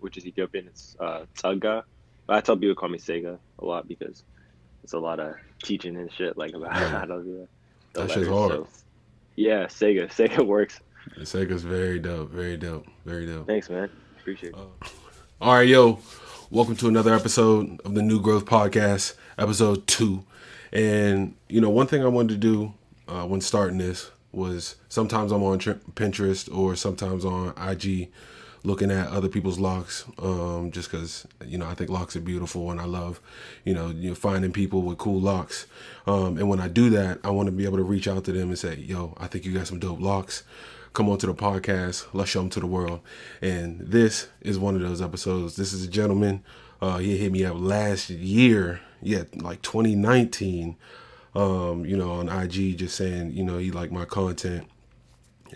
which is Ethiopian. It's Tsega. But I tell people to call me Tsega a lot because it's a lot of teaching and shit like about Yeah, how to do the that shit's letters. hard. So yeah, Sega. Sega works. The Sega's very dope, very dope, very dope. Thanks, man. Appreciate it. All right, yo, welcome to another episode of the New Growth Podcast, episode 2. And one thing I wanted to do when starting this was sometimes I'm on Pinterest or sometimes on IG looking at other people's locks, just because I think locks are beautiful and I love finding people with cool locks. And when I do that, I want to be able to reach out to them and say, yo, I think you got some dope locks. Come on to the podcast. Let's show them to the world. And this is one of those episodes. This is a gentleman. He hit me up last year, like 2019, on IG, just saying, he liked my content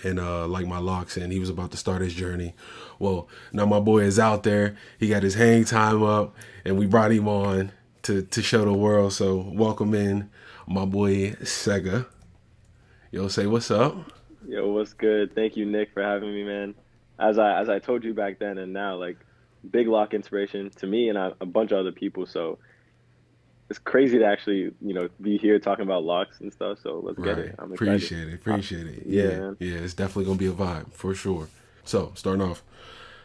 and like my locks, and he was about to start his journey. Well, now my boy is out there. He got his hang time up, and we brought him on to show the world. So welcome in my boy Tsega. Yo, say what's up. Yo, what's good? Thank you, Nick, for having me, man. As I told you back then and now, like big lock inspiration to me and a bunch of other people. So it's crazy to actually, be here talking about locks and stuff. So let's get Right. it. I'm excited. Appreciate it. Yeah, Yeah. man. Yeah, it's definitely gonna be a vibe for sure. So, starting off,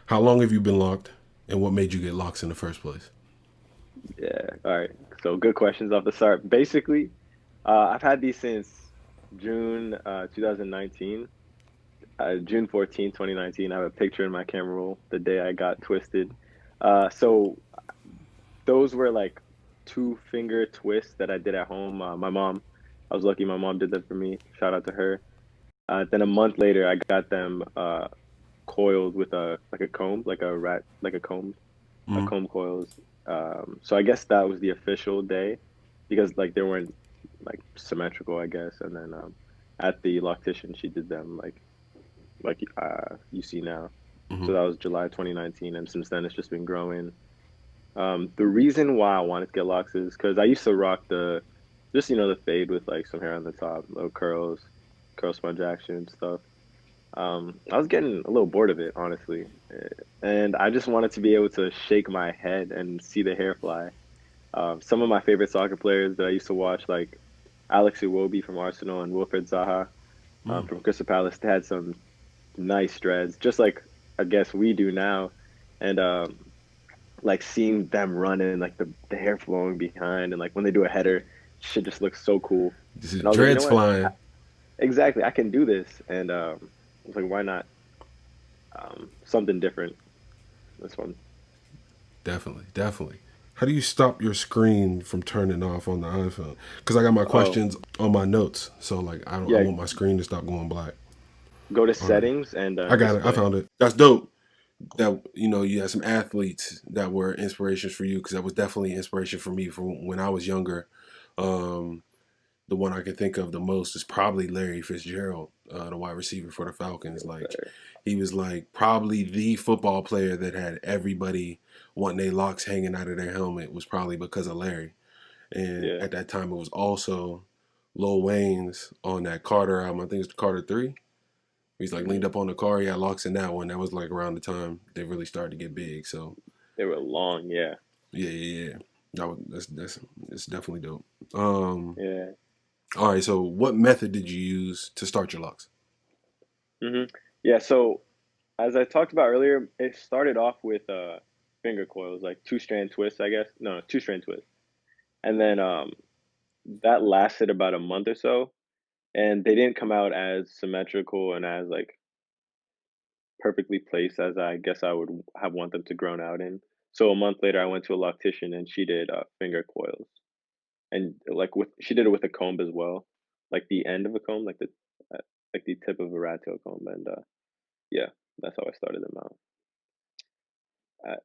how long have you been locked and what made you get locks in the first place? Yeah. All right. So good questions off the start. Basically, I've had these since June 2019. June 14th, 2019. I have a picture in my camera roll the day I got twisted. So those were like two finger twists that I did at home. My mom, I was lucky my mom did that for me. Shout out to her. Then a month later, I got them coiled with a comb, like a rat, like a Mm. comb coils. So I guess that was the official day because like they weren't like symmetrical, I guess. And then at the loctician, she did them like you see now. Hmm. So that was July 2019, and since then it's just been growing. The reason why I wanted to get locks is because I used to rock just the fade with like some hair on the top, little curls, curl sponge action stuff. I was getting a little bored of it, honestly, and I just wanted to be able to shake my head and see the hair fly. Some of my favorite soccer players that I used to watch, like Alex Iwobi from Arsenal and Wilfred Zaha Mm. from Crystal Palace, they had some nice dreads, just like I guess we do now. And like seeing them running, like the hair flowing behind, and like when they do a header, shit just looks so cool. This is And I was like, you know dreads what? flying. Exactly, I can do this. And I was like, why not something different? This one. Definitely. How do you stop your screen from turning off on the iPhone? Because I got my Oh, questions on my notes, so like I yeah, want my screen to stop going black. go to All right, settings and I got it. I display. found it. That's dope. That you had some athletes that were inspirations for you because that was definitely inspiration for me from when I was younger. Um, the one I can think of the most is probably Larry Fitzgerald, the wide receiver for the Falcons. Yes, Like sir. he was like probably the football player that had everybody wanting their locks hanging out of their helmet was probably because of Larry. And Yeah. at that time, it was also Lil Wayne's on that Carter album. I think it's Carter 3. He's like leaned Hmm. up on the car. He had locks in that one. That was like around the time they really started to get big. So They were long. Yeah. yeah. That's definitely dope. Um, Yeah. all right. So what method did you use to start your locks? Hmm. Yeah. So as I talked about earlier, it started off with finger coils, like two strand twists, I guess. No, two strand twists, and then that lasted about a month or so, and they didn't come out as symmetrical and as like perfectly placed as I guess I would have want them to grown out in. So a month later, I went to a loctician and she did finger coils, and she did it with a comb as well, like the end of a comb, uh, like the tip of a rat tail comb, and yeah, that's how I started them out. Uh,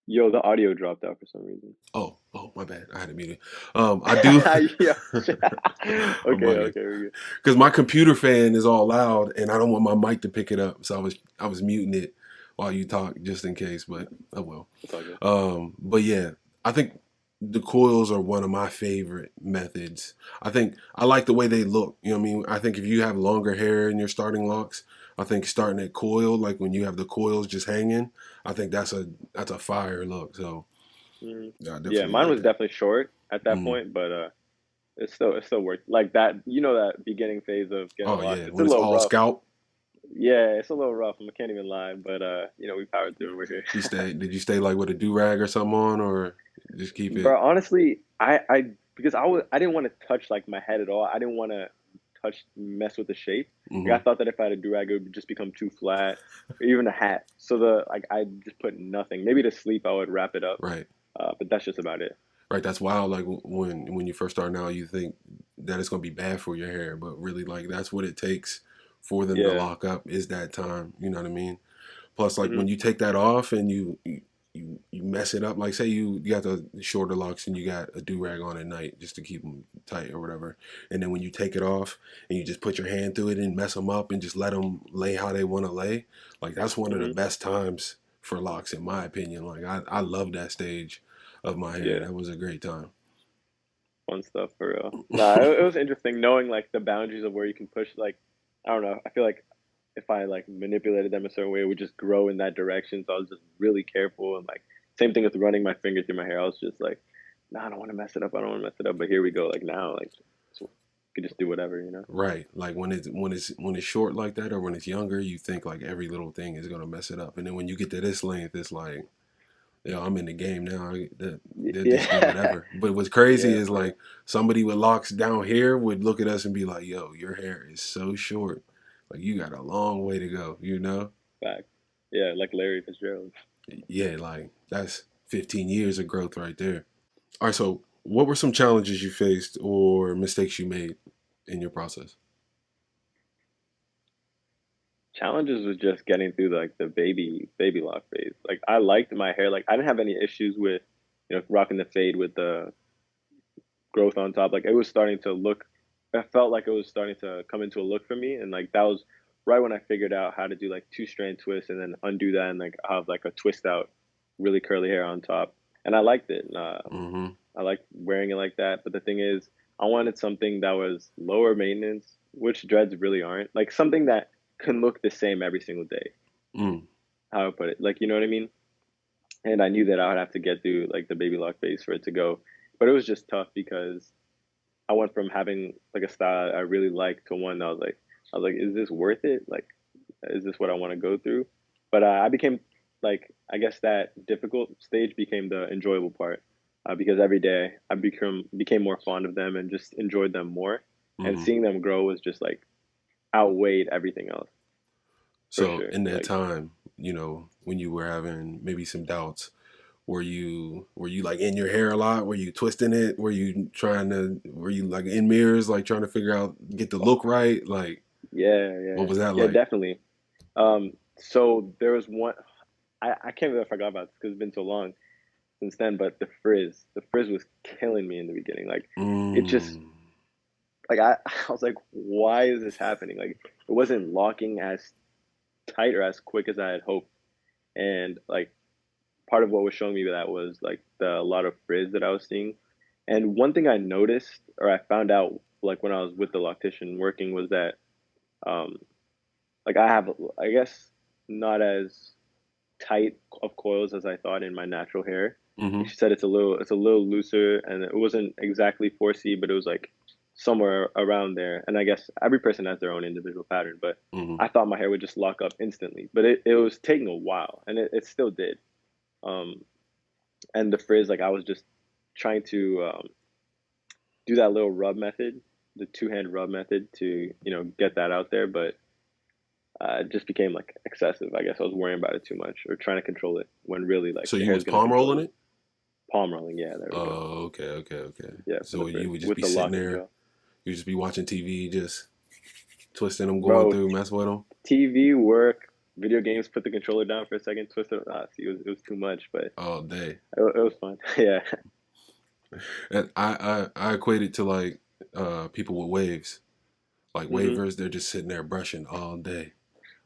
Yo, the audio dropped out for some reason. Oh, my bad. I had it muted. I do. Yeah. I'm Okay, bugging okay, we're good. because my computer fan is all loud, and I don't want my mic to pick it up. So I was muting it while you talk just in case. But oh well. It's all good. But yeah, I think the coils are one of my favorite methods. I think I like the way they look. You know what I mean? I think if you have longer hair in your starting locks, I think starting at coil, like when you have the coils just hanging, I think that's a fire look. So yeah, I Yeah, definitely mine like was that. definitely short at that Mm. point, but it's still worth like that. You know that beginning phase of getting Oh locks. yeah, It's a when it's little all rough. scalp. Yeah, it's a little rough. I can't even lie, but we powered through. We're here. Did you stay like with a do rag or something on, or just keep it? Bro, honestly, I because I didn't want to touch like my head at all. I didn't want to mess with the shape. Like Hmm. I thought that if I had a do-rag, it would just become too flat, or even a hat. So the like I just put nothing. Maybe to sleep I would wrap it up, Right. but that's just about it. Right, that's wild. Like when you first start now, you think that it's gonna be bad for your hair, but really, like that's what it takes for them to Yeah. lock up is that time. You know what I mean? Plus, like Hmm. when you take that off and you mess it up. Like say you got the shorter locks and you got a do rag on at night just to keep them tight or whatever, and then when you take it off and you just put your hand through it and mess them up and just let them lay how they want to lay. Like that's one of the Hmm. best times for locks in my opinion. Like I love that stage of my hair. Yeah. That was a great time. Fun stuff for real. Nah, it was interesting knowing like the boundaries of where you can push. Like, I don't know. I feel like if I like manipulated them a certain way, it would just grow in that direction. So I was just really careful and like same thing with running my finger through my hair. I was just like, nah, I don't want to mess it up. I don't want to mess it up. But here we go. Like now, like so you can just do whatever, you know. Right. Like when it's short like that or when it's younger, you think like every little thing is gonna mess it up. And then when you get to this length, it's like, I'm in the game now. They'll just do Yeah, whatever. But what's crazy yeah, is for like somebody with locks down here would look at us and be like, yo, your hair is so short. Like you got a long way to go, you know? fact. Yeah, like Larry Fitzgerald. Yeah, like that's 15 years of growth right there. All right, so what were some challenges you faced or mistakes you made in your process? Challenges was just getting through like the baby lock phase. Like I liked my hair. Like I didn't have any issues with rocking the fade with the growth on top. Like it was starting to look. I felt like it was starting to come into a look for me, and like that was right when I figured out how to do like two strand twists and then undo that and like have like a twist out, really curly hair on top. And I liked it. Mm-hmm. I liked wearing it like that. But the thing is, I wanted something that was lower maintenance, which dreads really aren't. Like something that can look the same every single day. Mm. How I put it, like you know what I mean. And I knew that I would have to get through like the baby lock phase for it to go. But it was just tough because I went from having like a style I really liked to one that I was like, is this worth it? Like, is this what I want to go through? But I became like, I guess that difficult stage became the enjoyable part because every day I became more fond of them and just enjoyed them more. And Mm-hmm. seeing them grow was just like outweighed everything else for So sure. in that Like, time, when you were having maybe some doubts, were you like in your hair a lot? Were you twisting it? Were you like in mirrors, like trying to figure out get the look right? Like yeah, what yeah, was that yeah, like? definitely. So there was one. I can't believe I forgot about this because it's been so long since then. But the frizz was killing me in the beginning. Like it just Mm, like I was like, why is this happening? Like it wasn't locking as tight or as quick as I had hoped. And like part of what was showing me that was like the a lot of frizz that I was seeing. And one thing I noticed or I found out like when I was with the loctician working was that um like I have I guess not as tight of coils as I thought in my natural hair. mm-hmm. Like she said it's a little looser and it wasn't exactly 4C, but it was like somewhere around there. And I guess every person has their own individual pattern, but Mm-hmm. I thought my hair would just lock up instantly. But it was taking a while and it still did. Um and the frizz, like I was just trying to do that little rub method, the two-hand rub method to, get that out there, but it just became like excessive. I guess I was worrying about it too much or trying to control it when really like So the you hair was is gonna palm control rolling you. it? Palm rolling, yeah, there we go. Oh, okay, okay, okay. Yeah, for the So frizz you would just with be the sitting lock as there, well, you just be watching TV, just twisting them, going bro. through, mess with them TV work, video games. Put the controller down for a second, twist it. See, it was too much, but all day. it was fun. Yeah. And I equate it to like people with waves. Like Hmm. wavers, they're just sitting there brushing all day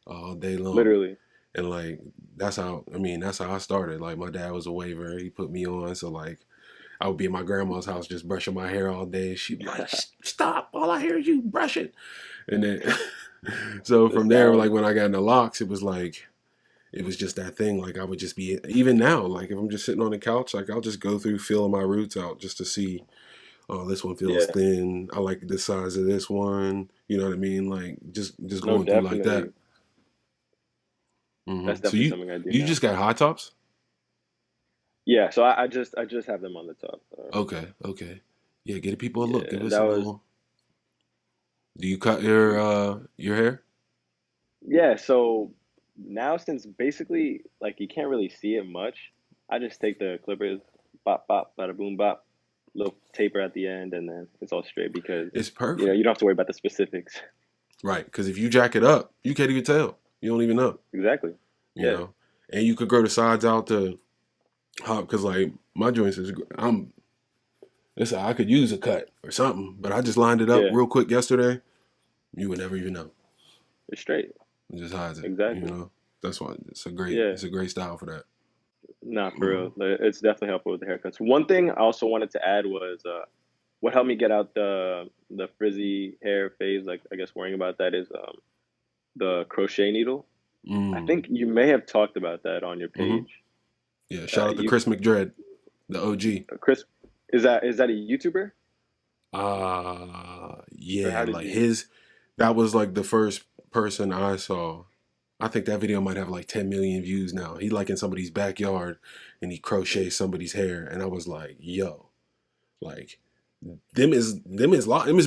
long. Literally. And like that's how I started. Like my dad was a waver, he put me on, so like I would be in my grandma's house just brushing my hair all day. She'd be like, "Stop! All I hear is you brushing." And then So The from there, style. like when I got into locks, it was like it was just that thing. Like I would just be even now, like if I'm just sitting on the couch, like I'll just go through feeling my roots out just to see. Oh, this one feels Yeah. thin. I like the size of this one. You know what I mean? Like just No, going through like that. definitely. That's So definitely something I do you now. just got high tops? Yeah. So I just have them on the top. Okay, okay. Yeah, give the people a look. Give Yeah. us That a was. little. Do you cut your hair? Yeah. So now, since basically like you can't really see it much, I just take the clippers, bop bop, bada boom bop, little taper at the end, and then it's all straight because It's you perfect, don't have to worry about the specifics. right? Because if you jack it up, you can't even tell. You don't even know. Exactly. You Yeah. know, and you could grow the sides out to hop because like my joints is I'm. Listen, I could use a cut or something, but I just lined it up Yeah. real quick yesterday. You would never even know. It's straight. It just hides it. You Exactly. know, that's why Yeah. it's a great style for that. Nah, for Hmm. real. It's definitely helpful with the haircuts. One thing I also wanted to add was what helped me get out the frizzy hair phase, like I guess worrying about that is the crochet needle. I Mm. think you may have talked about that on your Hmm. page. Yeah. Shout out to You Chris McDread, the OG. Chris, is that a YouTuber or Yeah, how did like you? his that was like the first person I saw. I think that video might have like 10 million views now. He like in somebody's backyard and he crochets somebody's hair and I was like, "Yo, like them is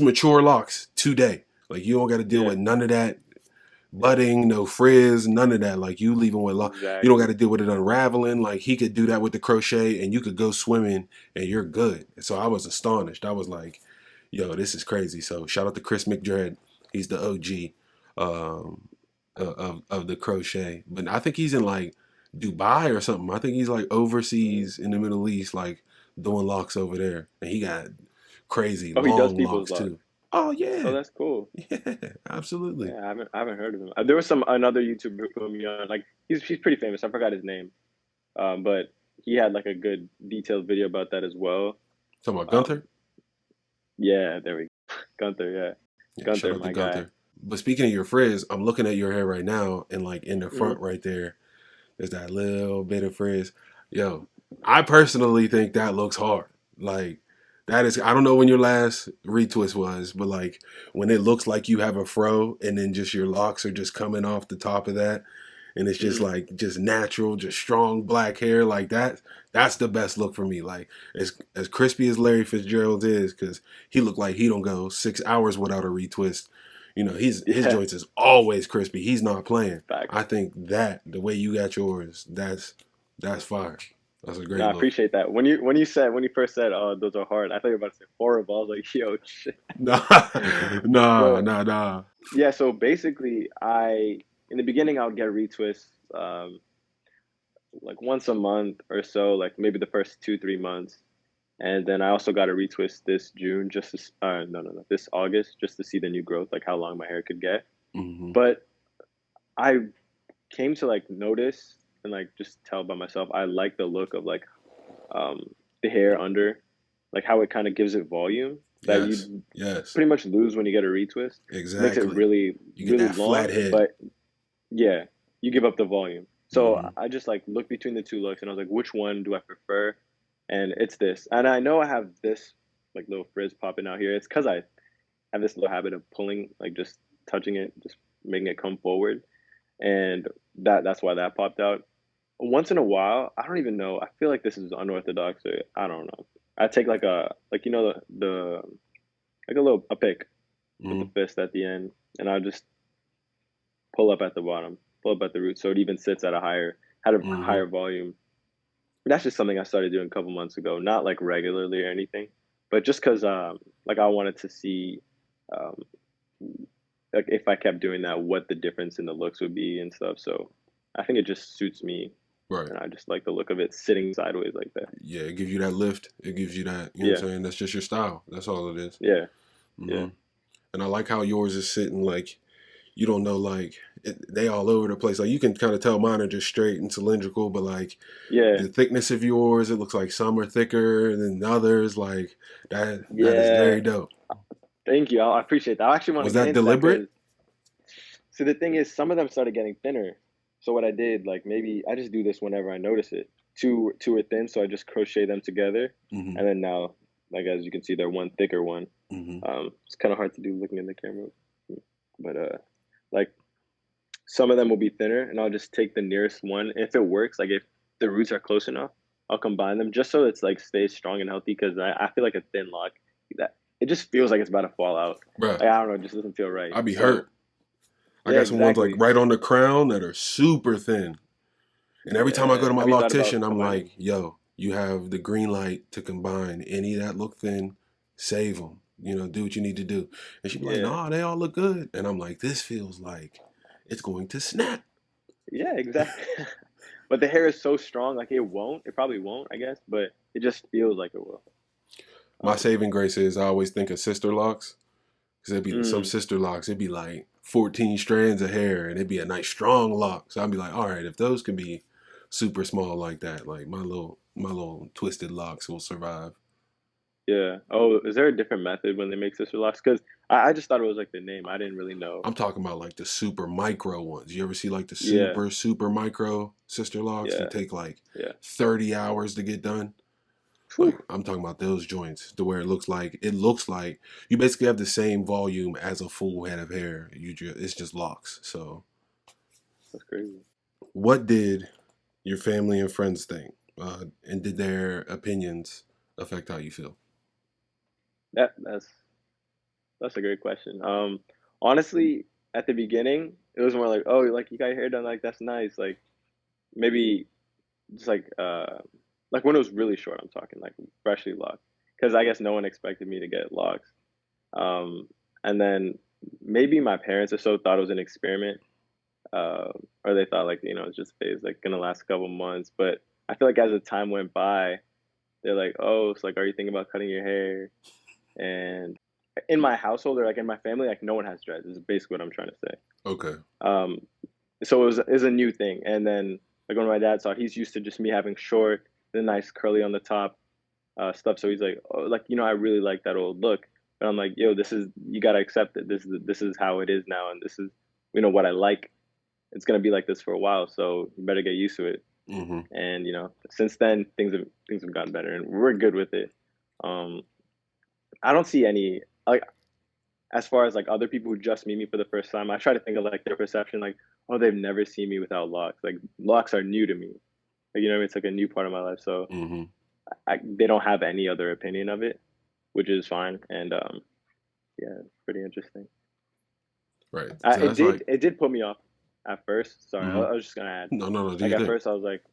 mature locks today. Like you don't got to deal Yeah, with none of that budding, no frizz, none of that. Like you leaving with lock. You don't got exactly. to deal with it unraveling. Like he could do that with the crochet and you could go swimming and you're good." So I was astonished. I was like, "Yo, this is crazy." So shout out to Chris McDread. He's the OG um, of the crochet. But I think he's in like Dubai or something. I think he's like Mm. overseas in the Middle East, like doing locks over there. And he got crazy Oh, he does long people's locks locks. too. Oh Oh, yeah, that's cool. yeah, absolutely. Yeah, I haven't heard of him. There was some another YouTuber who put me on. Like he's pretty famous. I forgot his name. But he had like a good detailed video about that as well. Talking about Um, Gunther. yeah, there we go. Gunther, yeah. Yeah, shout Gunther, out to my guy. Gunther. But speaking of your frizz, I'm looking at your hair right now, and like in the Hmm. front right there, there's that little bit of frizz. Yo, I personally think that looks hard. Like that is, I don't know when your last retwist was, but like when it looks like you have a fro, and then just your locks are just coming off the top of that, and it's just Hmm. like just natural, just strong black hair like that. That's the best look for me. Like as crispy as Larry Fitzgerald is, because he looked like he don't go 6 hours without a retwist. You know, his Yeah, joints is always crispy. He's not playing. facts. I think that the way you got yours, that's fire. That's a No, great I look. appreciate that. When you first said, "Oh, those are hard," I thought you were about to say horrible. I was like, "Yo, shit." Nah, nah, But nah, nah. yeah, so basically, in the beginning I would get retwists like once a month or so, like maybe the first 2 3 months, and then I also got a retwist this June just to no, this August just to see the new growth, like how long my hair could get. Hmm. But I came to like notice and like just tell by myself I like the look of like um the hair under, like how it kind of gives it volume that Yes, you yes, pretty much lose when you get a retwist. Makes it exactly. really You get really that flat long, head. but yeah, you give up the volume. So Hmm. I just like looked between the two looks and I was like, which one do I prefer? And it's this. And I know I have this like little frizz popping out here. It's because I have this little habit of pulling, like just touching it, just making it come forward. And that's why that popped out. Once in a while, I don't even know. I feel like this is unorthodox. Or I don't know. I take like a like the like a pick with the Hmm. fist at the end, and I just pull up at the bottom, pull up at the root, so it even sits at Hmm. a higher volume. That's just something I started doing a couple months ago, not like regularly or anything, but just because like I wanted to see um like if I kept doing that, what the difference in the looks would be and stuff. So I think it just suits me, Right. and I just like the look of it sitting sideways like that. Yeah, it gives you that lift. It gives you that. You know what Yeah, I'm saying? That's just your style. That's all it is. yeah, yeah, Hmm. And I like how yours is sitting like you don't know like they all over the place. Like you can kind of tell mine are just straight and cylindrical, but like yeah, the thickness of yours, it looks like some are thicker than others. Like that is yeah. very dope. Thank you. I appreciate that. I actually want to Was get that into that because deliberate? So the thing is, some of them started getting thinner. So what I did, like maybe I just do this whenever I notice it. Two are thin, so I just crochet them together, Mm-hmm. and then now, like as you can see, they're one thicker one. Mm-hmm. It's kind of hard to do looking in the camera, but like some of them will be thinner, and I'll just take the nearest one. If it works, like if the roots are close enough, I'll combine them just so it's like stays strong and healthy. Because I feel like a thin lock that it just feels like it's about to fall out. Bruh, Like I don't know, it just doesn't feel right. I'd be So hurt. I yeah, got some ones like exactly. right on the crown that are super thin. And every time I go Yeah. to my Have you thought about loctician, I'm combining? like, yo, you have the green light to combine any that look thin, save them. Do what you need to do. And she'd be like, Yeah. nah, they all look good. And I'm like, this feels like it's going to snap. Yeah, exactly. But the hair is so strong, like it won't. It probably won't, I guess, but it just feels like it will. My Um, saving grace is I always think of sister locks. Because there'd be some mm, sister locks, it'd be like 14 strands of hair and it'd be a nice strong lock. So I'd be like, all right, if those can be super small like that, like my little twisted locks will survive. yeah. Oh, is there a different method when they make sister locks? Because I just thought it was like the name. I didn't really know. I'm talking about like the super micro ones. You ever see like the Yeah, super micro sister locks that yeah, take like yeah. 30 hours to get done? Like Whew. I'm talking about those joints to where it looks like you basically have the same volume as a full head of hair. It's just locks. So That's crazy. what did your family and friends think? And did their opinions affect how you feel? That's a great question. Honestly, at the beginning, it was more like, oh, like you got your hair done, like that's nice. Like maybe just like when it was really short, I'm talking like freshly locked. Because I guess no one expected me to get locks. Um, and then maybe my parents or so thought it was an experiment, uh, or they thought like it's just phase like gonna last a couple months. But I feel like as the time went by, they're like, oh, it's like, are you thinking about cutting your hair? And in my household or like in my family, like no one has dreads. Is basically what I'm trying to say. Okay. Um, so it was a new thing. And then like when my dad saw, it, he's used to just me having short, the nice curly on the top stuff. So he's like, oh, like I really like that old look. But I'm like, yo, this is you gotta accept it. This is how it is now, and this is what I like. It's gonna be like this for a while, so you better get used to it. Mm-hmm. And since then things have gotten better, and we're good with it. Um, I don't see any like as far as like other people who just meet me for the first time. I try to think of like their perception, like, oh, they've never seen me without locks. Like locks are new to me. Like what I mean? It's like a new part of my life. So Mm-hmm. they don't have any other opinion of it, which is fine. And yeah, it's pretty interesting. Right. So It that's did like, it did put me off at first. Sorry, I, mm-hmm. I was just gonna add. No, no, no. Do Like you at think? first, I was like,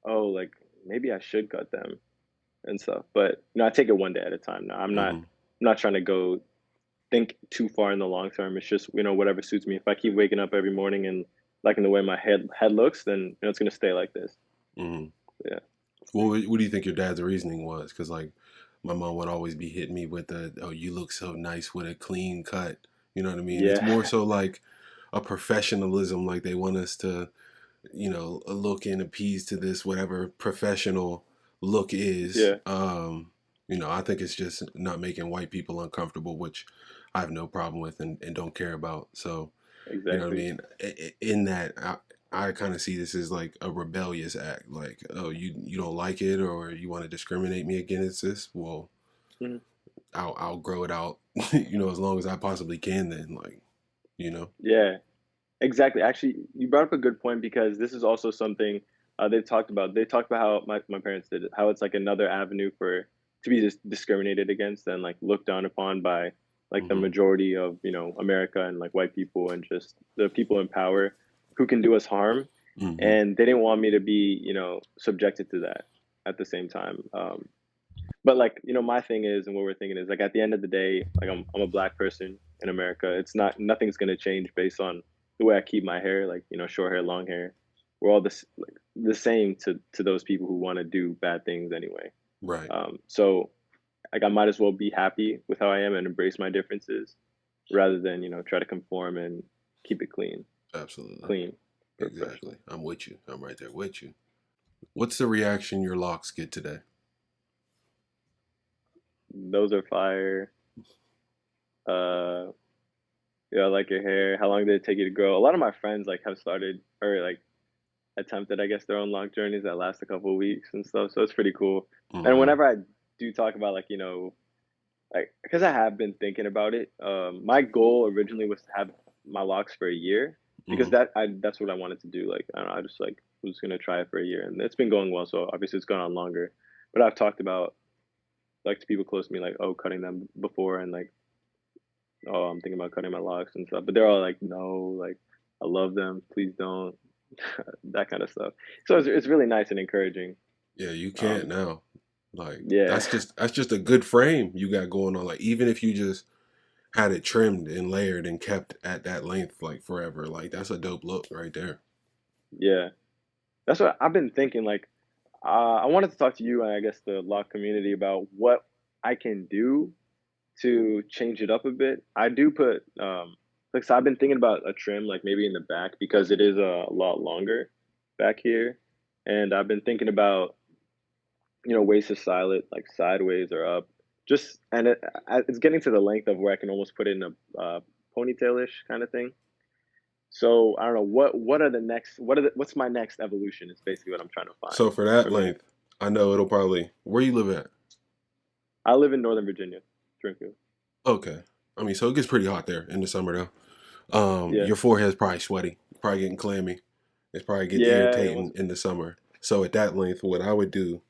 oh, like maybe I should cut them and stuff. But I take it one day at a time. Now Mm-hmm. I'm not trying to go think too far in the long term. It's just whatever suits me. If I keep waking up every morning and liking the way my head looks, then it's gonna stay like this. Mm-hmm. Yeah. What do you think your dad's reasoning was? Because like my mom would always be hitting me with the, oh, you look so nice with a clean cut. You know what I mean? It's Yeah. more so like a professionalism. Like they want us to, look and appease to this whatever professional look is. Yeah. I think it's just not making white people uncomfortable, which I have no problem with and don't care about. So, you know what I Exactly. mean? In that, I kind of see this as like a rebellious act. Like, oh, you don't like it or you want to discriminate me against this? Well, Mhm. I'll grow it out, as long as I possibly can. Then, like, you know. Yeah. Exactly. Actually, you brought up a good point because this is also something they've talked about. They talked about how my parents did it, how it's like another avenue for to be discriminated against and like looked down upon by like the Mm-hmm. majority of America and like white people and just the people in power who can do us harm. Mm-hmm. And they didn't want me to be subjected to that at the same time. But like my thing is, and what we're thinking is like at the end of the day, like I'm a black person in America. It's not nothing's gonna change based on the way I keep my hair, like short hair, long hair. We're all like the same to those people who want to do bad things anyway. Right. So like I might as well be happy with how I am and embrace my differences rather than try to conform and keep it Absolutely. clean, Exactly. professional. I'm with you. I'm right there with you. What's the reaction your locks get today? Those are fire. Uh, I like your hair. How long did it take you to grow? A lot of my friends like have started or like attempted, I guess, their own long journeys that last a couple of weeks and stuff. So it's pretty cool. And Hmm. whenever I do talk about like like because I have been thinking about it. My goal originally was to have my locks for a year because Hmm. that's what I wanted to do. Like I don't know, I just like was gonna try it for a year, and it's been going well. So obviously it's gone on longer. But I've talked about like to people close to me, like cutting them before, and like I'm thinking about cutting my locks and stuff. But they're all like, no, like I love them, please don't, that kind of stuff. So it's really nice and encouraging. Yeah, you can't Um, now. Like yeah, that's just a good frame you got going on. Like even if you just had it trimmed and layered and kept at that length like forever, like that's a dope look right there. yeah. That's what I've been thinking. Like, I wanted to talk to you and I guess the lock community about what I can do to change it up a bit. I do put like so I've been thinking about a trim like maybe in the back because it is a lot longer back here, and I've been thinking about ways to style it like sideways or up. Just and it's getting to the length of where I can almost put it in a ponytailish kind of thing. So I don't know what are the next what's my next evolution is basically what I'm trying to find So for that for me. length, I know it'll probably where you live at. I live in Northern Virginia, Springfield. Okay. I mean, so it gets pretty hot there in the summer though. Yeah, Your forehead's probably sweaty, probably getting clammy. It's probably getting yeah, it was irritating in the summer. So at that length, what I would do,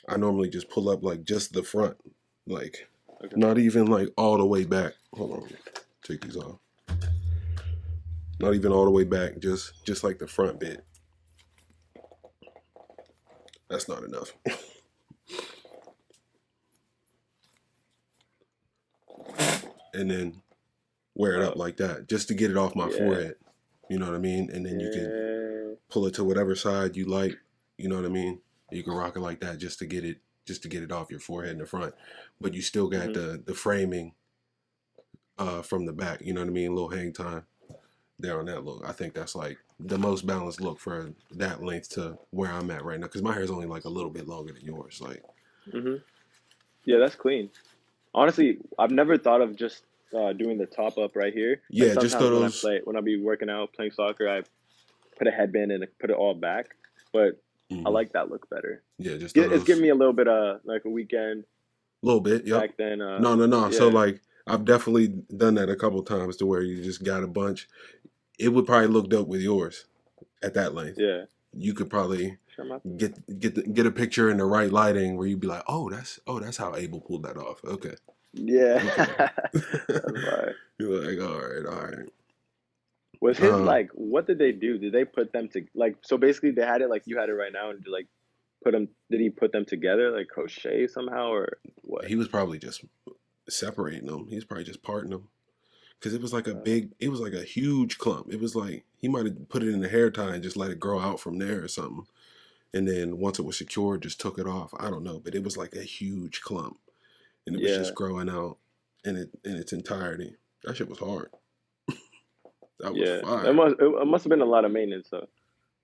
I normally just pull up like just the front, like okay. not even like all the way back. Hold on, take these off. Not even all the way back, just like the front bit. That's not enough. And then wear it up Uh, like that, just to get it off my yeah, forehead. You know what I mean? And then you can yeah. pull it to whatever side you like. You know what I mean? You can rock it like that just to get it off your forehead in the front. But you still got Hmm. the framing from the back. You know what I mean? A little hang time there on that look. I think that's like the most balanced look for that length to where I'm at right now. Because my hair is only like a little bit longer than yours. Like, Hmm. Yeah, that's clean. Honestly, I've never thought of just doing the top up right here. Like yeah, just throw sometimes those. when I be working out playing soccer, I put a headband and put it all back. But I Hmm. like that look better. Yeah, just throw It's giving those me a little bit of like a weekend a little bit. Yep. back then. No, no, no. So Yeah, like, I've definitely done that a couple times to where you just got a bunch. It would probably look dope with yours at that length. yeah. You could probably Sure, my thing. get a picture in the right lighting where you'd be like, that's how Abel pulled that off. Okay, Yeah, okay. that's why. You're like, all right, all right. Was his Uh, like? What did they do? Did they put them to like? So basically, they had it like you had it right now, and like put them. Did he put them together like crochet somehow or what? he was probably just separating them. He was probably just parting them because it was like a huge clump. It was like he might have put it in a hair tie and just let it grow out from there or something. And then once it was secured, just took it off. I don't know, but it was like a huge clump, and it was just Yeah, growing out in its entirety. That shit was hard. That was yeah. fire. It must have been a lot of maintenance though,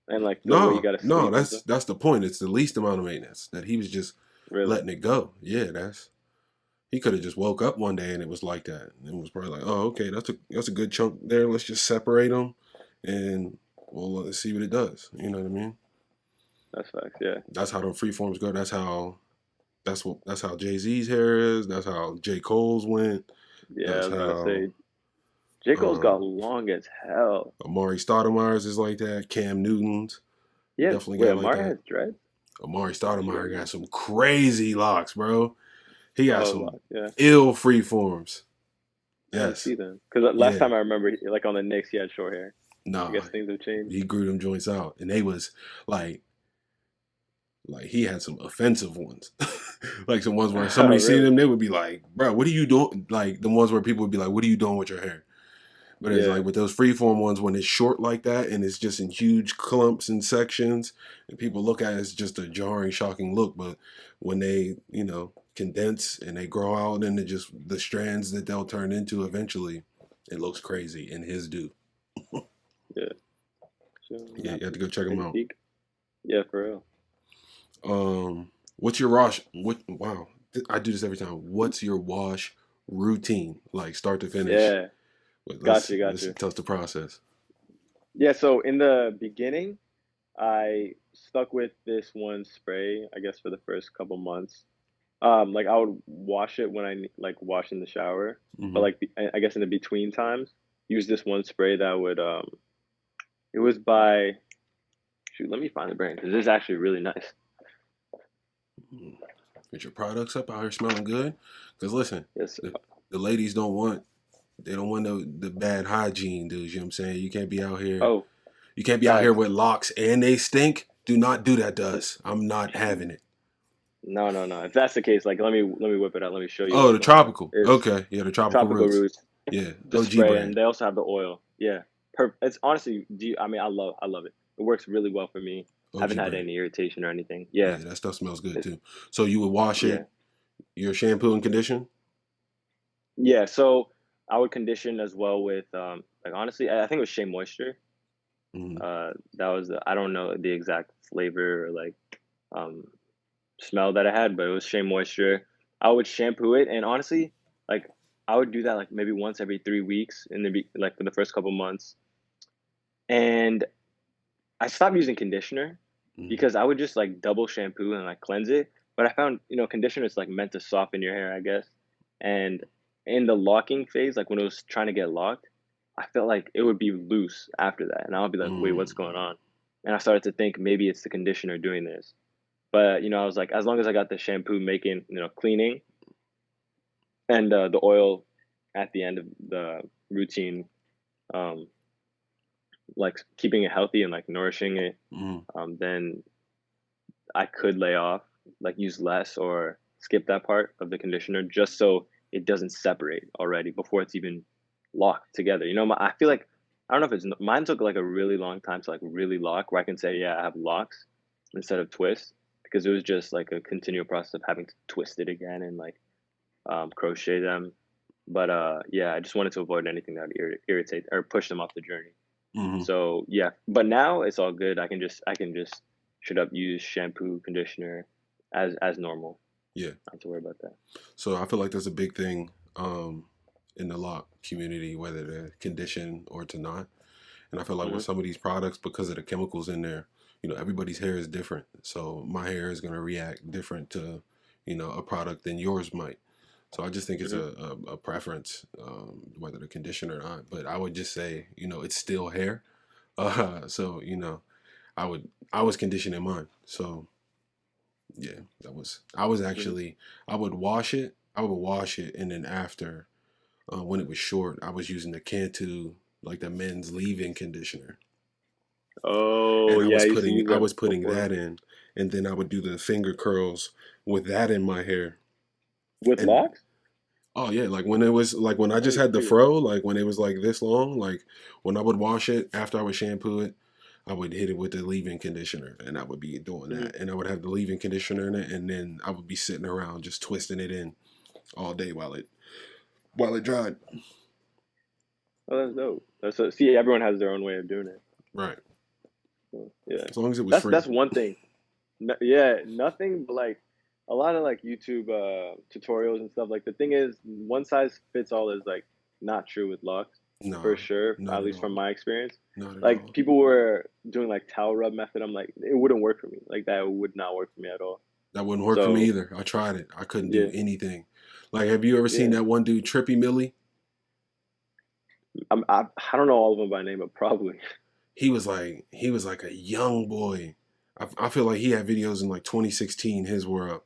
and like the way you No, got to no, sleep and stuff. that's the point. It's the least amount of maintenance that he was just Really? letting it go. Yeah, that's he could have just woke up one day and it was like that. And it was probably like, oh, okay, that's a good chunk there. Let's just separate them, and well, let's see what it does. You know what I mean? That's facts. Yeah, That's how the freeforms go. That's how Jay Z's hair is. That's how J Cole's went. yeah. I That's was about to how say J Cole's got um, long as hell. Amari Stoudemire's is like that. Cam Newton's Yeah. definitely Wait, got like Amari that. has dreads. Amari Oh Stoudemire shit. got some crazy locks, bro. He got Oh, some yeah. ill freeforms. I didn't Yes. see them because last Yeah. time I remember, like on the Knicks, he had short hair. I Nah. guess things have changed. He grew them joints out. And they was like he had some offensive ones. Like some ones where Oh, somebody seen really? them, they would be like, bro, what are you doing? Like the ones where people would be like, what are you doing with your hair? But it's Yeah, like with those freeform ones, when it's short like that and it's just in huge clumps and sections, and people look at it as just a jarring, shocking look. But when they, condense and they grow out into just the strands that they'll turn into eventually, it looks crazy. And his do. yeah. So I'm Yeah, gonna you have have to to go check take them a out. peek. Yeah, for real. What's your wash? What? Wow, I do this every time. What's your wash routine, like start to finish? Yeah. Wait, Got you, got let's you. tell us the process. Yeah, so in the beginning, I stuck with this one spray, I guess for the first couple months. Like I would wash it when like wash in the shower, but Hmm. like I guess in the between times, use this one spray that would it was by shoot, let me find the brand because it's actually really nice. Get your products up out here smelling good. Because listen, Yes. the ladies don't want they don't want the bad hygiene dudes. You know what I'm saying? You can't be out here. Oh, You can't be out here facts. with locks and they stink. Do not do that to us. I'm not having it. No, no, no. If that's the case, like let me whip it out. Let me show you Oh, what's the going on. tropical. It's Okay, yeah, the tropical Tropical roots. Roots, Yeah, the OG spray, and brand. they also have the oil. Yeah, it's honestly, I mean, I love it. It works really well for me. I haven't OG had brand. any irritation or anything. Yeah, Yeah, that stuff smells good it, too. So you would wash yeah, it, your shampoo and condition. yeah. So I would condition as well with like honestly, I think it was Shea Moisture. Mm-hmm. That was I don't know the exact flavor or like um smell that I had, but it was Shea Moisture. I would shampoo it, and honestly, like I would do that like maybe once every 3 weeks in like for the first couple months, and I stopped using conditioner Mm-hmm. because I would just like double shampoo and like cleanse it. But I found, conditioner is like meant to soften your hair, I guess. And in the locking phase, like when it was trying to get locked, I felt like it would be loose after that. And I would be like, wait, what's going Mm. on? And I started to think maybe it's the conditioner doing this. But, I was like, as long as I got the shampoo making, cleaning and the oil at the end of the routine, um, like keeping it healthy and like nourishing it, Mm. then I could lay off, like use less or skip that part of the conditioner just so it doesn't separate already before it's even locked together. I feel like I don't know if it's mine took like a really long time to like really lock where I can say, yeah, I have locks instead of twists because it was just like a continual process of having to twist it again and like crochet them. But yeah, I just wanted to avoid anything that would irritate or push them off the journey. Mm-hmm. So yeah, but now it's all good. I can just should up use shampoo, conditioner as normal. Yeah. Not have to worry about that. So I feel like there's a big thing in the lock community, whether to condition or to not. And I feel like with Hmm. some of these products, because of the chemicals in there, everybody's hair is different. So my hair is going to react different to, a product than yours might. So I just think it's Hmm. a preference, whether to condition or not. But I would just say, it's still hair. So I was conditioning mine. So yeah, I was Hmm. actually I would wash it. I would wash it, and then after, when it was short, I was using the Cantu, like the men's leave-in conditioner, Oh and yeah, I used to use I that was putting before that in, and then I would do the finger curls with that in my hair. with And locks. oh yeah, like when it was like when I That just is had the crazy. fro, like when it was like this long, like when I would wash it after I would shampoo it, I would hit it with the leave-in conditioner, and I would be doing Hmm. that, and I would have the leave-in conditioner in it, and then I would be sitting around just twisting it in all day while it dried. Oh, that's dope. See, everyone has their own way of doing it. Right. So, yeah, As long as it was that's free. one thing. No, yeah, nothing but like a lot of like YouTube tutorials and stuff. Like the thing is, one size fits all is like not true with locks for Nah, sure. not At at least from all. my experience. Not at Like all. people were doing like towel rub method. I'm like, it wouldn't work for me. Like that would not work for me at all. That wouldn't work for me So either. I tried it. I couldn't do yeah, anything. Like, have you ever seen yeah. that one dude, Trippy Millie? I don't know all of them by name, but probably. He was like a young boy. I feel like he had videos in like 2016. His were up,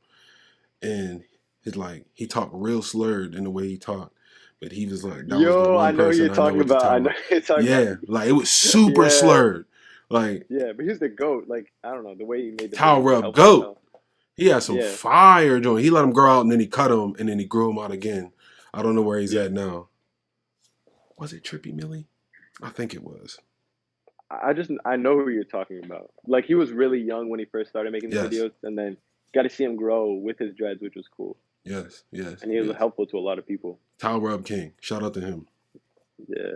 and his like he talked real slurred in the way he talked. But he was like that was the Yo, I one know who person you're I know talking with the about. I know tower. who you're talking about. Yeah, like it was super Yeah, slurred. Like yeah. But he's the goat. Like I don't know the way he made the Tower videos. It Rub helps me Goat. out. He had some Yeah, fire joint. He let him grow out and then he cut him and then he grew him out again. I don't know where he's yeah. at now. Was it Trippy Millie? I think it was. I know who you're talking about. Like he was really young when he first started making the Yes, videos, and then got to see him grow with his dreads, which was cool. yes, yes, And he was yes. helpful to a lot of people. Tower Rub King. Shout out to him. Yeah.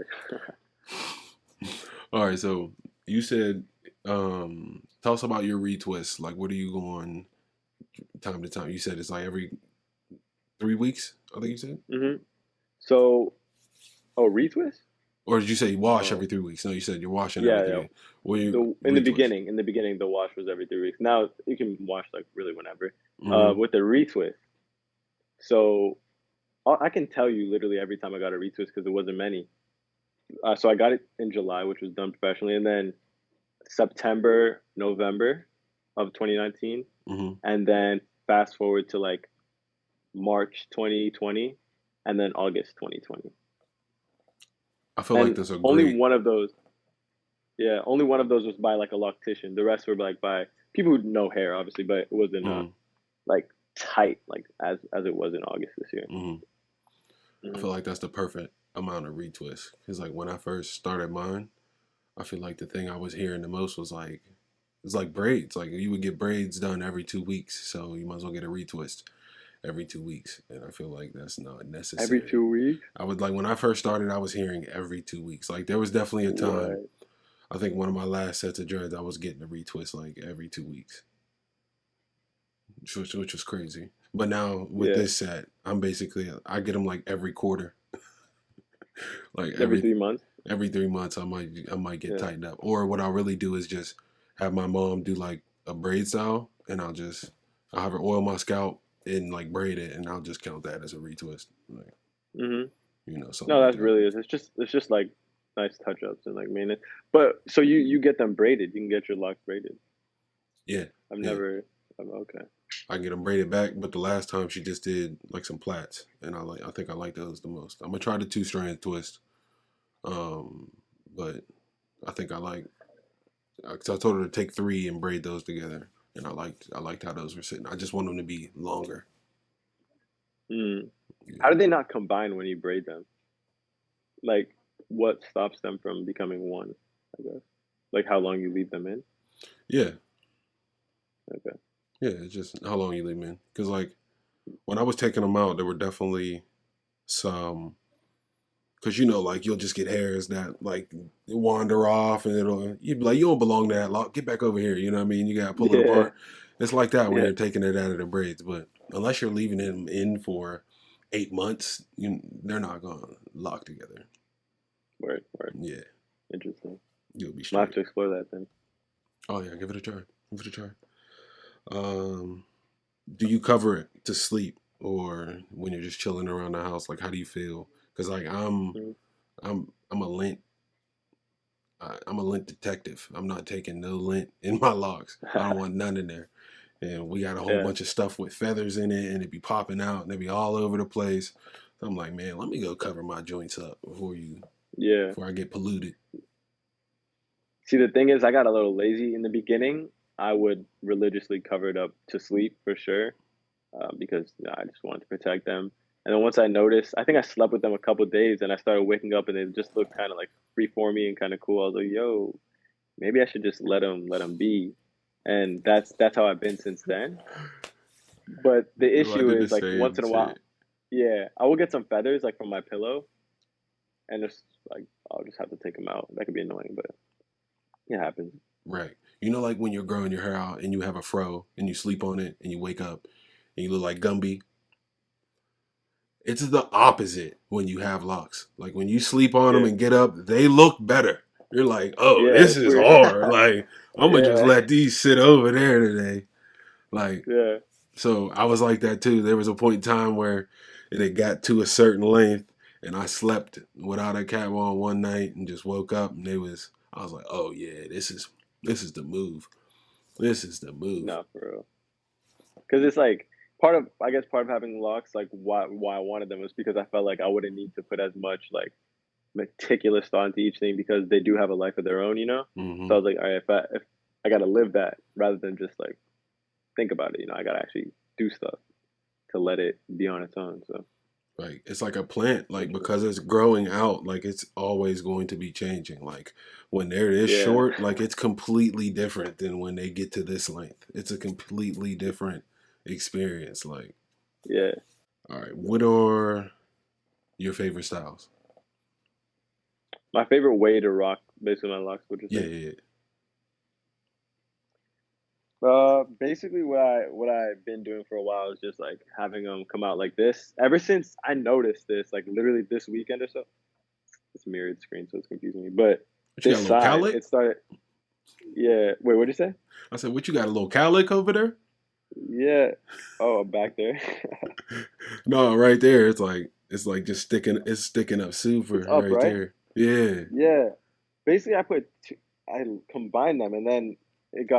All right, so you said, tell us about your retwist. Like, what are you going time to time? You said it's like every 3 weeks. I think you said. Hmm. So, oh, retwist? Or did you say you wash Oh, every 3 weeks? No, you said you're washing every yeah, three yeah. weeks. Well, you The retwist. in the beginning, the wash was every 3 weeks. Now you can wash like really whenever. Mm-hmm. With the retwist, so I can tell you literally every time I got a retwist because there wasn't many. So I got it in July, which was done professionally, and then September, November of 2019, Mm-hmm. and then fast forward to like March 2020, and then August 2020. I feel like And that's a only great. one of those, yeah, only one of those was by like a loctician. The rest were like by people who know hair, obviously, but it wasn't Mm-hmm. like tight like as it was in August this year. Mm-hmm. I Hmm. feel like that's the perfect amount of retwist. Because like when I first started mine, I feel like the thing I was hearing the most was like it's like braids. Like you would get braids done every 2 weeks, so you might as well get a retwist every 2 weeks. And I feel like that's not Every necessary. 2 weeks? I would like when I first started, I was hearing every 2 weeks. Like there was definitely a time. What? I think one of my last sets of dreads, I was getting a retwist like every 2 weeks, which was crazy. But now with Yeah, this set, I'm basically I get them like every quarter, like every 3 months. every 3 months. I might get Yeah. tightened up. Or what I'll really do is just have my mom do like a braid style, and I'll have her oil my scalp and like braid it, and I'll just count that as a retwist, like Hmm. something No, like that's that. really it. It's just like nice touch ups and like maintenance. But so you get them braided. You can get your locks braided. Yeah, I've yeah. never. I'm okay. I get them braided back, but the last time she just did like some plaits, and I think I like those the most. I'm gonna try the 2 strand twist, um, but I think I like. Cause I told her to take three and braid those together, and I liked how those were sitting. I just want them to be longer. Mm. How Yeah, do they not combine when you braid them? Like, what stops them from becoming one? I guess. Like how long you leave them in. yeah, Okay. yeah. It's just how long you leave them in. Cause like when I was taking them out, there were definitely some. Cause like you'll just get hairs that like wander off, and you'd be like, you don't belong to that lock. Get back over here. You know what I mean? You gotta pull it Yeah. apart. It's like that when Yeah. you're taking it out of the braids. But unless you're leaving them in for 8 months, they're not gonna lock together. Word. Word. Yeah, Interesting. you'll be I'll have straight. to explore that then. Oh yeah, give it a try. Give it a try. Um, do you cover it to sleep or when you're just chilling around the house? Like, how do you feel? Because like Mm. I'm a lint I'm a lint detective. I'm not taking no lint in my locks. I don't want none in there. And we got a whole Yeah. bunch of stuff with feathers in it, and it be popping out, and it be all over the place. So I'm like, man, let me go cover my joints up Yeah. before I get polluted. See, the thing is, I got a little lazy in the beginning. I would religiously cover it up to sleep for sure, because I just wanted to protect them. And then once I noticed, I think I slept with them a couple days, and I started waking up, and they just looked kind of like freeformy and kind of cool. I was like, "Yo, maybe I should just let them be." And that's how I've been since then. But the I issue did the is like once same in a while, shit. yeah, I will get some feathers like from my pillow, and just like I'll just have to take them out. That could be annoying, but it happens. Right. Like when you're growing your hair out and you have a fro and you sleep on it and you wake up and you look like Gumby. It's the opposite when you have locks. Like when you sleep on them Yeah, and get up, they look better. You're like, oh, yeah, this it's is weird. hard. Like I'm gonna just Yeah, let these sit over there today. Like yeah. so, I was like that too. There was a point in time where it had got to a certain length, and I slept without a cap on one night and just woke up and I was like, oh yeah, this is the move. This is the move. No, for real. Because it's like part of I guess part of having locks, like why I wanted them was because I felt like I wouldn't need to put as much like meticulous thought into each thing because they do have a life of their own, you know. So Hmm. I was like, all right, if I gotta live that rather than just like think about it, I gotta actually do stuff to let it be on its own. So Like it's like a plant, like interesting. because it's growing out, like it's always going to be changing. Like when they're this Yeah, short, like it's completely different than when they get to this length. It's a completely different experience. Like, yeah. all right, what are your favorite styles? My favorite way to rock basically my locks, would you Yeah, say? yeah, Basically what I've been doing for a while is just like having them come out like this. Ever since I noticed this, like literally this weekend or so, this mirrored screen, so it's confusing me. But But you got this a little side, cowlick? it started. Yeah. Wait, what did you say? I said, what you got a little cowlick over there? Yeah. Oh, back there. No, right there. It's like just sticking. It's sticking up It's super up, right right? there. Yeah. Yeah. Basically, I combined them, and then it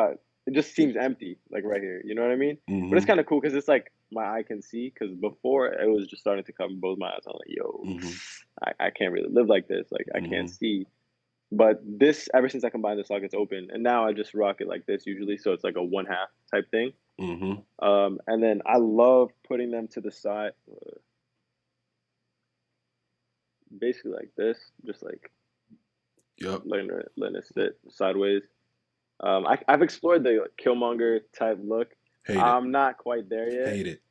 just seems empty, like right here. You know what I mean? But it's Mm-hmm. kind of cool because it's like my eye can see. Because before it was just starting to cover both my eyes. I'm like, yo, Mm-hmm. I can't really live like this. Like I can't Mm-hmm. see. But this, ever since I combined the sockets open, and now I just rock it like this usually. So it's like a one half type thing. Mm-hmm. And then I love putting them to the side, basically like this, just like Yep. letting it sit sideways. I've explored the Killmonger type look. Hate it. I'm not quite there yet. Hate it.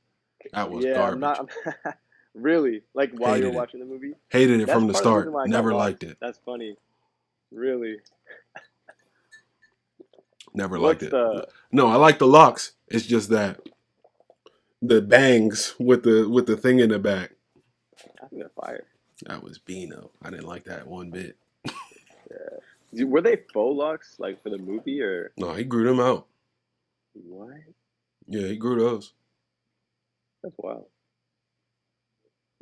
That was Yeah, I'm garbage. not. Really, like while you're Hated it. watching the movie, Hated it that's from the part of the reason start. why I got Never locks. liked it. That's funny. Really, Never liked what's it. the? No, I like the locks. It's just that the bangs with the thing in the back. I think they're fire. That was Beano. I didn't like that one bit. Yeah. Were they faux locks like for the movie or No, he grew them out. what? Yeah, he grew those. That's wild.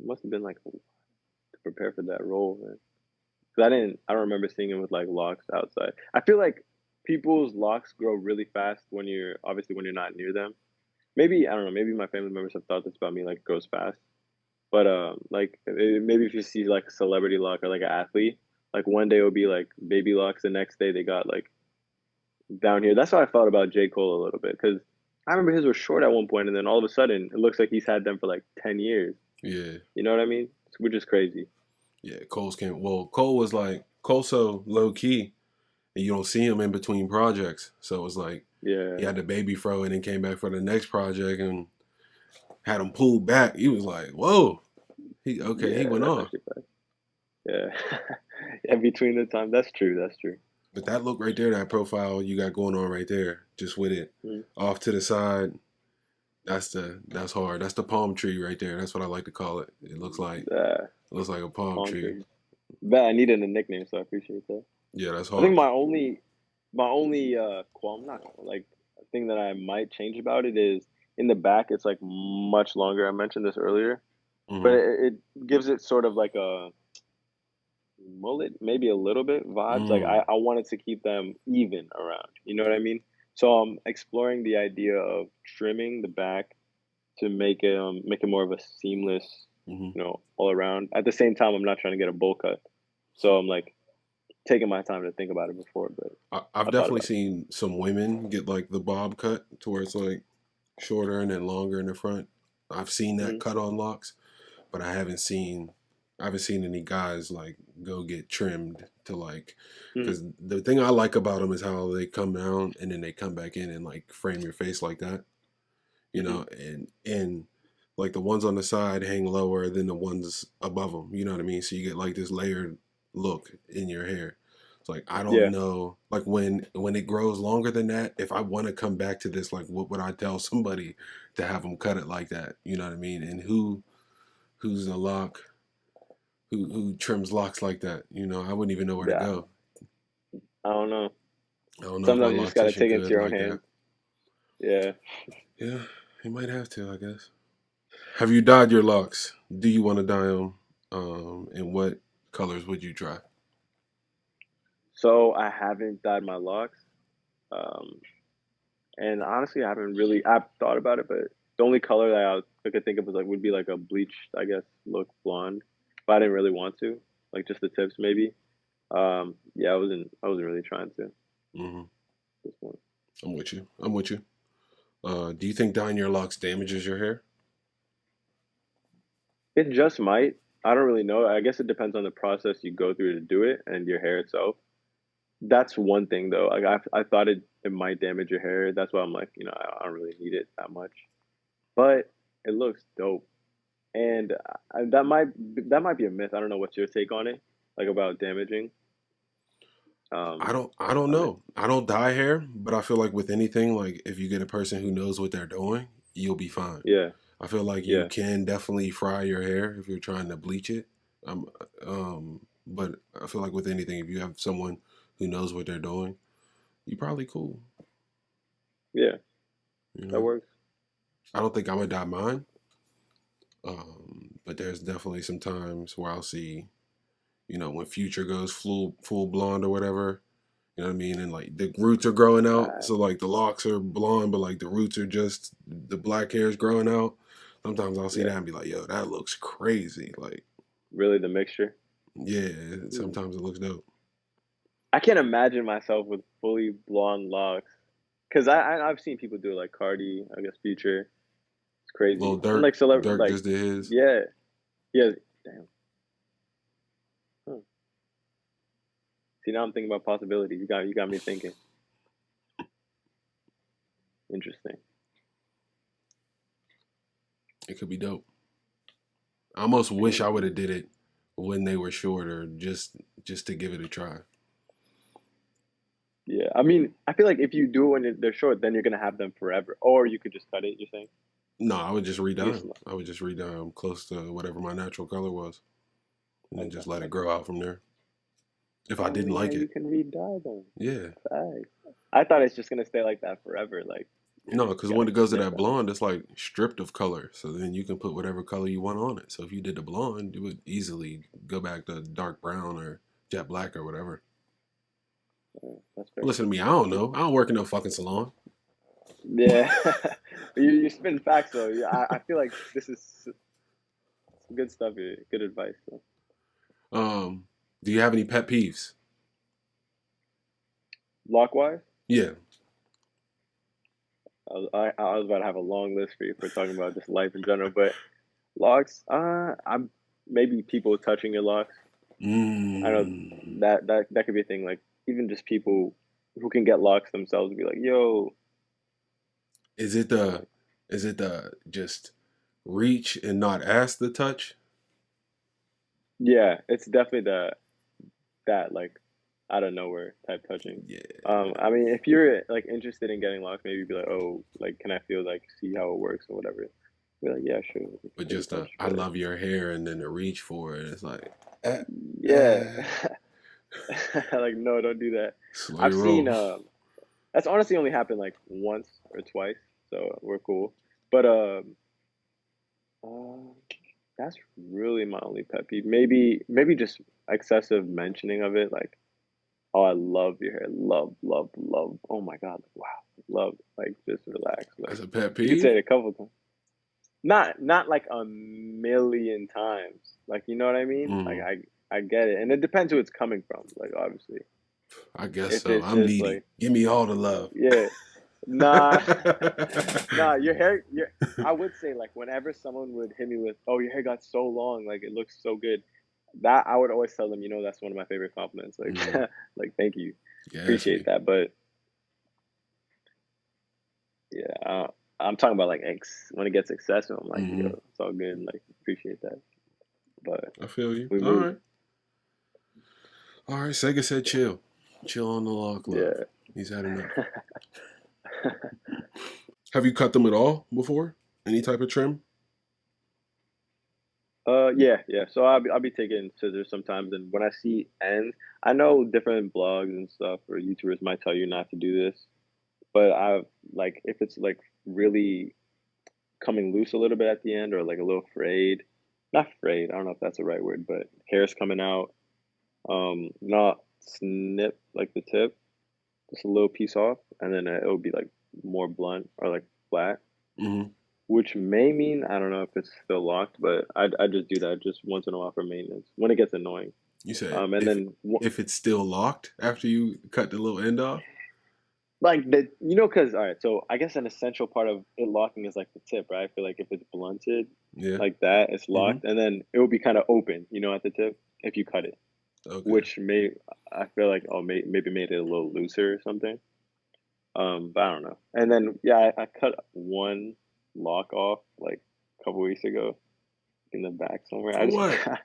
It must have been like to prepare for that role, man. 'Cause I don't remember seeing him with like locks outside. I feel like people's locks grow really fast when you're obviously when you're not near them. Maybe I don't know. Maybe my family members have thought this about me, like it grows fast. But like maybe if you see like a celebrity lock or like an athlete, like one day it'll be like baby locks, the next day they got like down here. That's how I felt about J Cole a little bit because I remember his were short at one point, and then all of a sudden it looks like he's had them for like 10 years. Yeah. You know what I mean? Which is crazy. Yeah, Cole's came. Well, Cole was like Cole so low key, and you don't see him in between projects. So it was like he Yeah, had the baby fro and then came back for the next project and had him pulled back. He was like, "Whoa, he yeah, went that's off." actually fact. Yeah, and between the time, that's true. That's true. But that look right there, that profile you got going on right there, just with it Mm. off to the side, that's hard. That's the palm tree right there. That's what I like to call it. It looks like a palm Palm tree. tree. Bet I needed a nickname, so I appreciate that. Yeah, that's I think hard. my only qualm, not like thing that I might change about it is in the back. It's like much longer. I mentioned this earlier, but Mm-hmm. it gives it sort of like a mullet, maybe a little bit vibes. Like Mm. I wanted to keep them even around. You know what I mean? So I'm exploring the idea of trimming the back to make it more of a seamless, Mm-hmm. all around. At the same time, I'm not trying to get a bowl cut, so I'm like taking my time to think about it before. But I've I thought definitely about it. seen some women get like the bob cut to where it's like shorter and then longer in the front. I've seen that Hmm. cut on locks, but I haven't seen any guys like go get trimmed to like Hmm. because the thing I like about them is how they come down and then they come back in and like frame your face like that, Hmm. and like the ones on the side hang lower than the ones above them. You know what I mean? So you get like this layered look in your hair. It's like I don't Yeah. know, like when it grows longer than that, if I want to come back to this, like what would I tell somebody to have them cut it like that? You know what I mean? And who's a lock who trims locks like that? I wouldn't even know where to Yeah. go. I don't know. I don't know if my Sometimes you just gotta loctician take it into could your own like that. hands. Yeah. Yeah, he might have to, I guess. Have you dyed your locks? Do you want to dye them? And what colors would you try? So I haven't dyed my locks. Um, and honestly, I haven't really. I've thought about it, but the only color that I could think of was like would be like a bleached, I guess, look blonde. But I didn't really want to, like just the tips maybe. Yeah, I wasn't really trying to Hmm. this one. I'm with you. I'm with you. Do you think dyeing your locks damages your hair? It just might. I don't really know. I guess it depends on the process you go through to do it and your hair itself. That's one thing though. Like I thought it might damage your hair. That's why I'm like, I don't really need it that much. But it looks dope. And that might be a myth. I don't know what's your take on it, like about damaging. I Um, don't. I don't I mean, know. I don't dye hair, but I feel like with anything, like if you get a person who knows what they're doing, you'll be fine. yeah, I feel like you yeah, can definitely fry your hair if you're trying to bleach it. Um, But I feel like with anything, if you have someone who knows what they're doing, you're probably cool. Yeah, You that know, works. I don't think I'm gonna dye mine. But there's definitely some times where I'll see, when Future goes full blonde or whatever. You know what I mean? And like the roots are growing out, Uh, so like the locks are blonde, but like the roots are just the black hair is growing out. Sometimes I'll see yeah, that and be like, "Yo, that looks crazy!" Like, really the mixture. yeah, Hmm. sometimes it looks dope. I can't imagine myself with fully blonde locks. Cause I've seen people do it like Cardi, I guess Future. It's Little crazy. And Dirk, like celebrity, Dirk like just did his. yeah, yeah. Damn. Huh. See, now I'm thinking about possibilities. You got me thinking. Interesting. It could be dope. I almost wish I Hmm. would have did it when they were shorter, just to give it a try. Yeah, I mean, I feel like if you do it when they're short, then you're gonna have them forever. Or you could just cut it. You're saying No, I would just you redye just them. I would just redye them close to whatever my natural color was, and then just let it okay. grow out from there. If I Oh didn't yeah, like you it, can re-dye them. yeah. Facts. I thought it's just gonna stay like that forever. Like No, you because gotta when it goes to snip that them. blonde, it's like stripped of color. So then you can put whatever color you want on it. So if you did the blonde, you would easily go back to dark brown or jet black or whatever. That's fair. Listen to me, I don't know. I don't work in no fucking salon. Yeah, you spin facts though. Yeah, I feel like this is some good stuff here. Good advice. So. Um, do you have any pet peeves? Lockwise, Yeah. I was about to have a long list for you for talking about just life in general, but locks. I'm maybe people touching your locks. I know Mm. that could be a thing. Like even just people who can get locks themselves be like, yo, Is it I'm the like, is it the just reach and not ask the touch? yeah, it's definitely that like out of nowhere type touching. Yeah. I mean, if you're like interested in getting locks, maybe be like, oh, like can I feel like see how it works or whatever. Be like, yeah, sure, we can But take a just touch, I but love your hair and then to reach for it. It's like eh, yeah, eh. like no, don't do that. Slow I've your seen roll. that's honestly only happened like once or twice, so we're cool. But uh, that's really my only pet peeve. Maybe just excessive mentioning of it, like, oh, I love your hair, love, love, love. Oh my God, like, wow, love. Like, just relax. That's Like, a pet you could say peeve? it a couple times. Not like a million times. Like, you know what I mean? Like, Mm, I get it, and it depends who it's coming from. Like, obviously, I guess if so. it's I'm just needy. like, Give me all the love. yeah, nah, nah, your hair, your. I would say like whenever someone would hit me with, "Oh, your hair got so long, like it looks so good," that I would always tell them, that's one of my favorite compliments. Like, Mm, like thank you, gas appreciate me. that. But yeah, I'm talking about like when it gets excessive. I'm like, yo, Hmm. it's all good. Like, appreciate that. But I feel you. we All move. right. All right. Sega said chill. Chill on the log love. Yeah. He's had enough. Have you cut them at all before? Any type of trim? Yeah, yeah. So I'll be taking scissors sometimes, and when I see ends, I know different blogs and stuff or YouTubers might tell you not to do this, but I like if it's like really coming loose a little bit at the end or like a little frayed, not frayed. I don't know if that's the right word, but hair's coming out. Not snip like the tip, just a little piece off, and then it'll be like more blunt or like flat, Hmm. which may mean I don't know if it's still locked, but I just do that just once in a while for maintenance when it gets annoying. You said And then if it's still locked after you cut the little end off? like because all right, so I guess an essential part of it locking is like the tip, right? I feel like if it's blunted Yeah. like that, it's Hmm. locked, and then it will be kind of open, at the tip if you cut it, Okay. which may I feel like maybe made it a little looser or something. But I don't know. And then yeah, I cut one lock off like a couple weeks ago in the back somewhere. For what?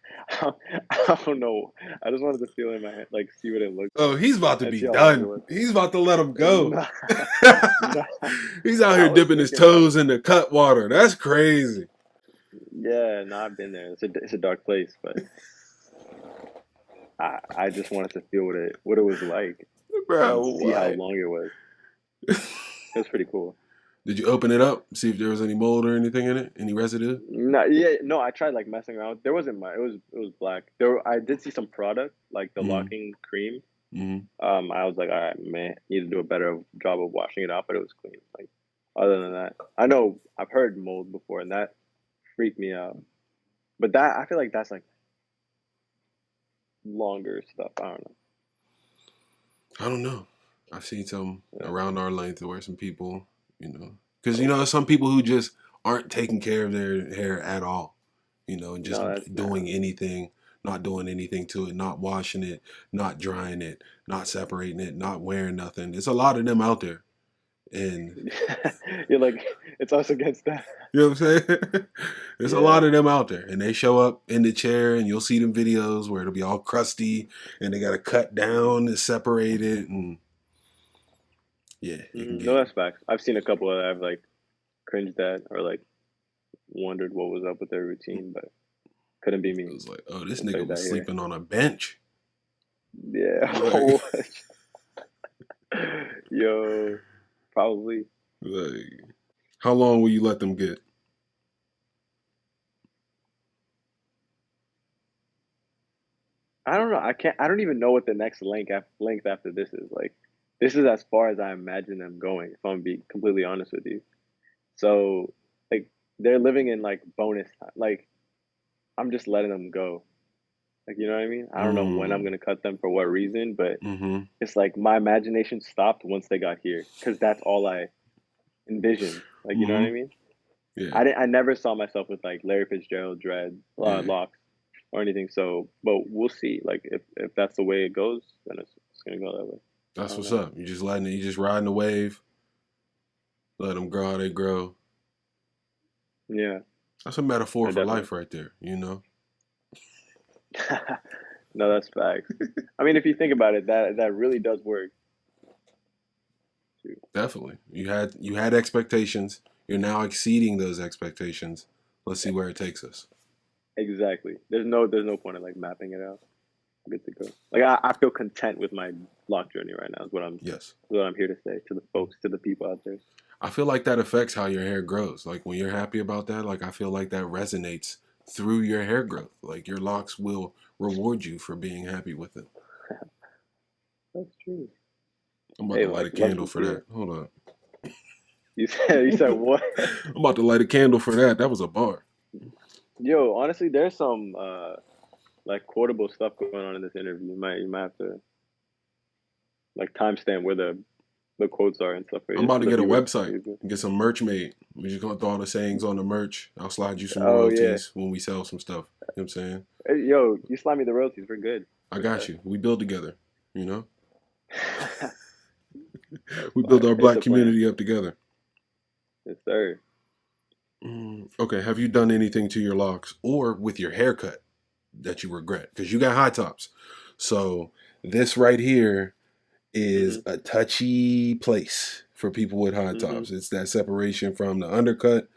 I don't know. I just wanted to feel in my head, like see what it looked Oh, like he's about to and be see how long it done. was. He's about to let him go. Nah, nah. He's out I here was dipping his thinking about toes in the cut water. That's crazy. yeah. No, I've been there. It's a dark place, but I just wanted to feel what it was like Bro, and see how what? long it was. It was pretty cool. Did you open it up, see if there was any mold or anything in it? Any residue? No, yeah, no, I tried like messing around. There wasn't much. It was black. I did see some product like the Mm-hmm. locking cream. Mm-hmm. I was like, all right, man, need to do a better job of washing it out, but it was clean. Like other than that, I know I've heard mold before, and that freaked me out. But that I feel like that's like longer stuff. I don't I don't know. I've seen some know. around our length where some people, because some people who just aren't taking care of their hair at all, and No, just doing anything, not doing anything to it, not washing it, not drying it, not separating it, not wearing nothing. There's a lot of them out there, and You're like it's us against that. you know what I'm saying. There's a Yeah. lot of them out there, and they show up in the chair, and you'll see them videos where it'll be all crusty, and they got to cut down and separate it, and yeah, it can No, get. that's facts. I've seen a couple that I've like cringed at or like wondered what was up with their routine, but couldn't be It me. was like, oh, this I'll tell nigga you was that here. sleeping on a bench. Yeah. Like, Yo, probably. like, how long will you let them get? I don't know. I don't even know what the next length after this is. Like, this is as far as I imagine them going. If I'm gonna be completely honest with you. So, like, they're living in like bonus time. Like, I'm just letting them go. Like, you know what I mean? I don't know when I'm Mm, gonna cut them for what reason, but mm-hmm. it's like my imagination stopped once they got here because that's all I envisioned. Like, you know what Mm-hmm. I mean? Yeah, I never saw myself with like Larry Fitzgerald, yeah. locks or anything. So, but we'll see. Like, if that's the way it goes, then it's gonna go that way. I That's don't what's know. up. You just riding the wave. Let them grow how they grow. Yeah, That's a metaphor no, for definitely. life right there. No, that's facts. I mean, if you think about it, that really does work too. Definitely. You had expectations. You're now exceeding those expectations. Let's see where it takes us. Exactly. There's no point in like mapping it out. Good to go. Like I feel content with my lock journey right now. Yes. Is what I'm here to say to the folks, to the people out there. I feel like that affects how your hair grows. Like when you're happy about that, like I feel like that resonates through your hair growth. Like your locks will reward you for being happy with it. That's true. I'm about Hey, to light like a love candle to for see that. it. Hold on. You said what? I'm about to light a candle for that. That was a bar. Yo, honestly, there's some like quotable stuff going on in this interview. You might have to like timestamp where the quotes are and stuff I'm about for to the get a viewers. website and get some merch made. We're just gonna throw all the sayings on the merch. I'll slide you some Oh yeah. royalties when we sell some stuff. You know what I'm saying? Hey, yo, you slide me the royalties. We're good I for got that. you. We build together. You know? That's We build fire. our It's black a plan. community up together. Yes, sir. Okay, have you done anything to your locks or with your haircut that you regret? Because you got high tops. So this right here is Mhm. a touchy place for people with high Mhm. tops. It's that separation from the undercut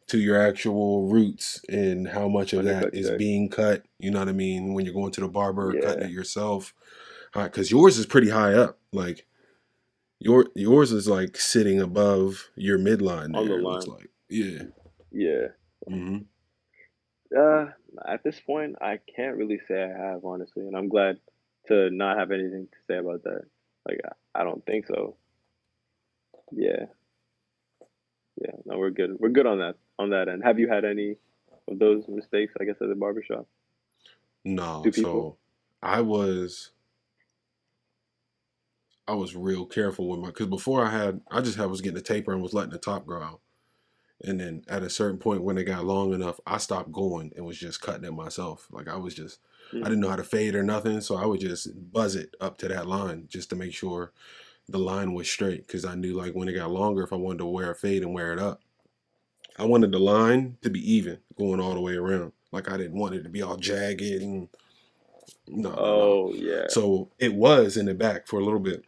to your actual roots and how much of that Undercut is check. being cut. You know what I mean? When you're going to the barber or cutting Yeah. it yourself. Because yours is pretty high up. Like yours is like sitting above your midline On the there, it looks line. like. Yeah. Yeah. Hmm. Uh, at this point, I can't really say I have honestly, and I'm glad to not have anything to say about that. Like, I don't think so. Yeah. Yeah. No, we're good. We're good on that end. Have you had any of those mistakes? I guess at the barbershop. No, Do people? so I was I was real careful with my because before I was getting a taper and was letting the top grow out. And then at a certain point when it got long enough, I stopped going and was just cutting it myself. Like I Mm, didn't know how to fade or nothing, so I would just buzz it up to that line just to make sure the line was straight. Because I knew like when it got longer, if I wanted to wear a fade and wear it up, I wanted the line to be even going all the way around. Like I didn't want it to be all jagged and no, no, no. oh yeah. So it was in the back for a little bit.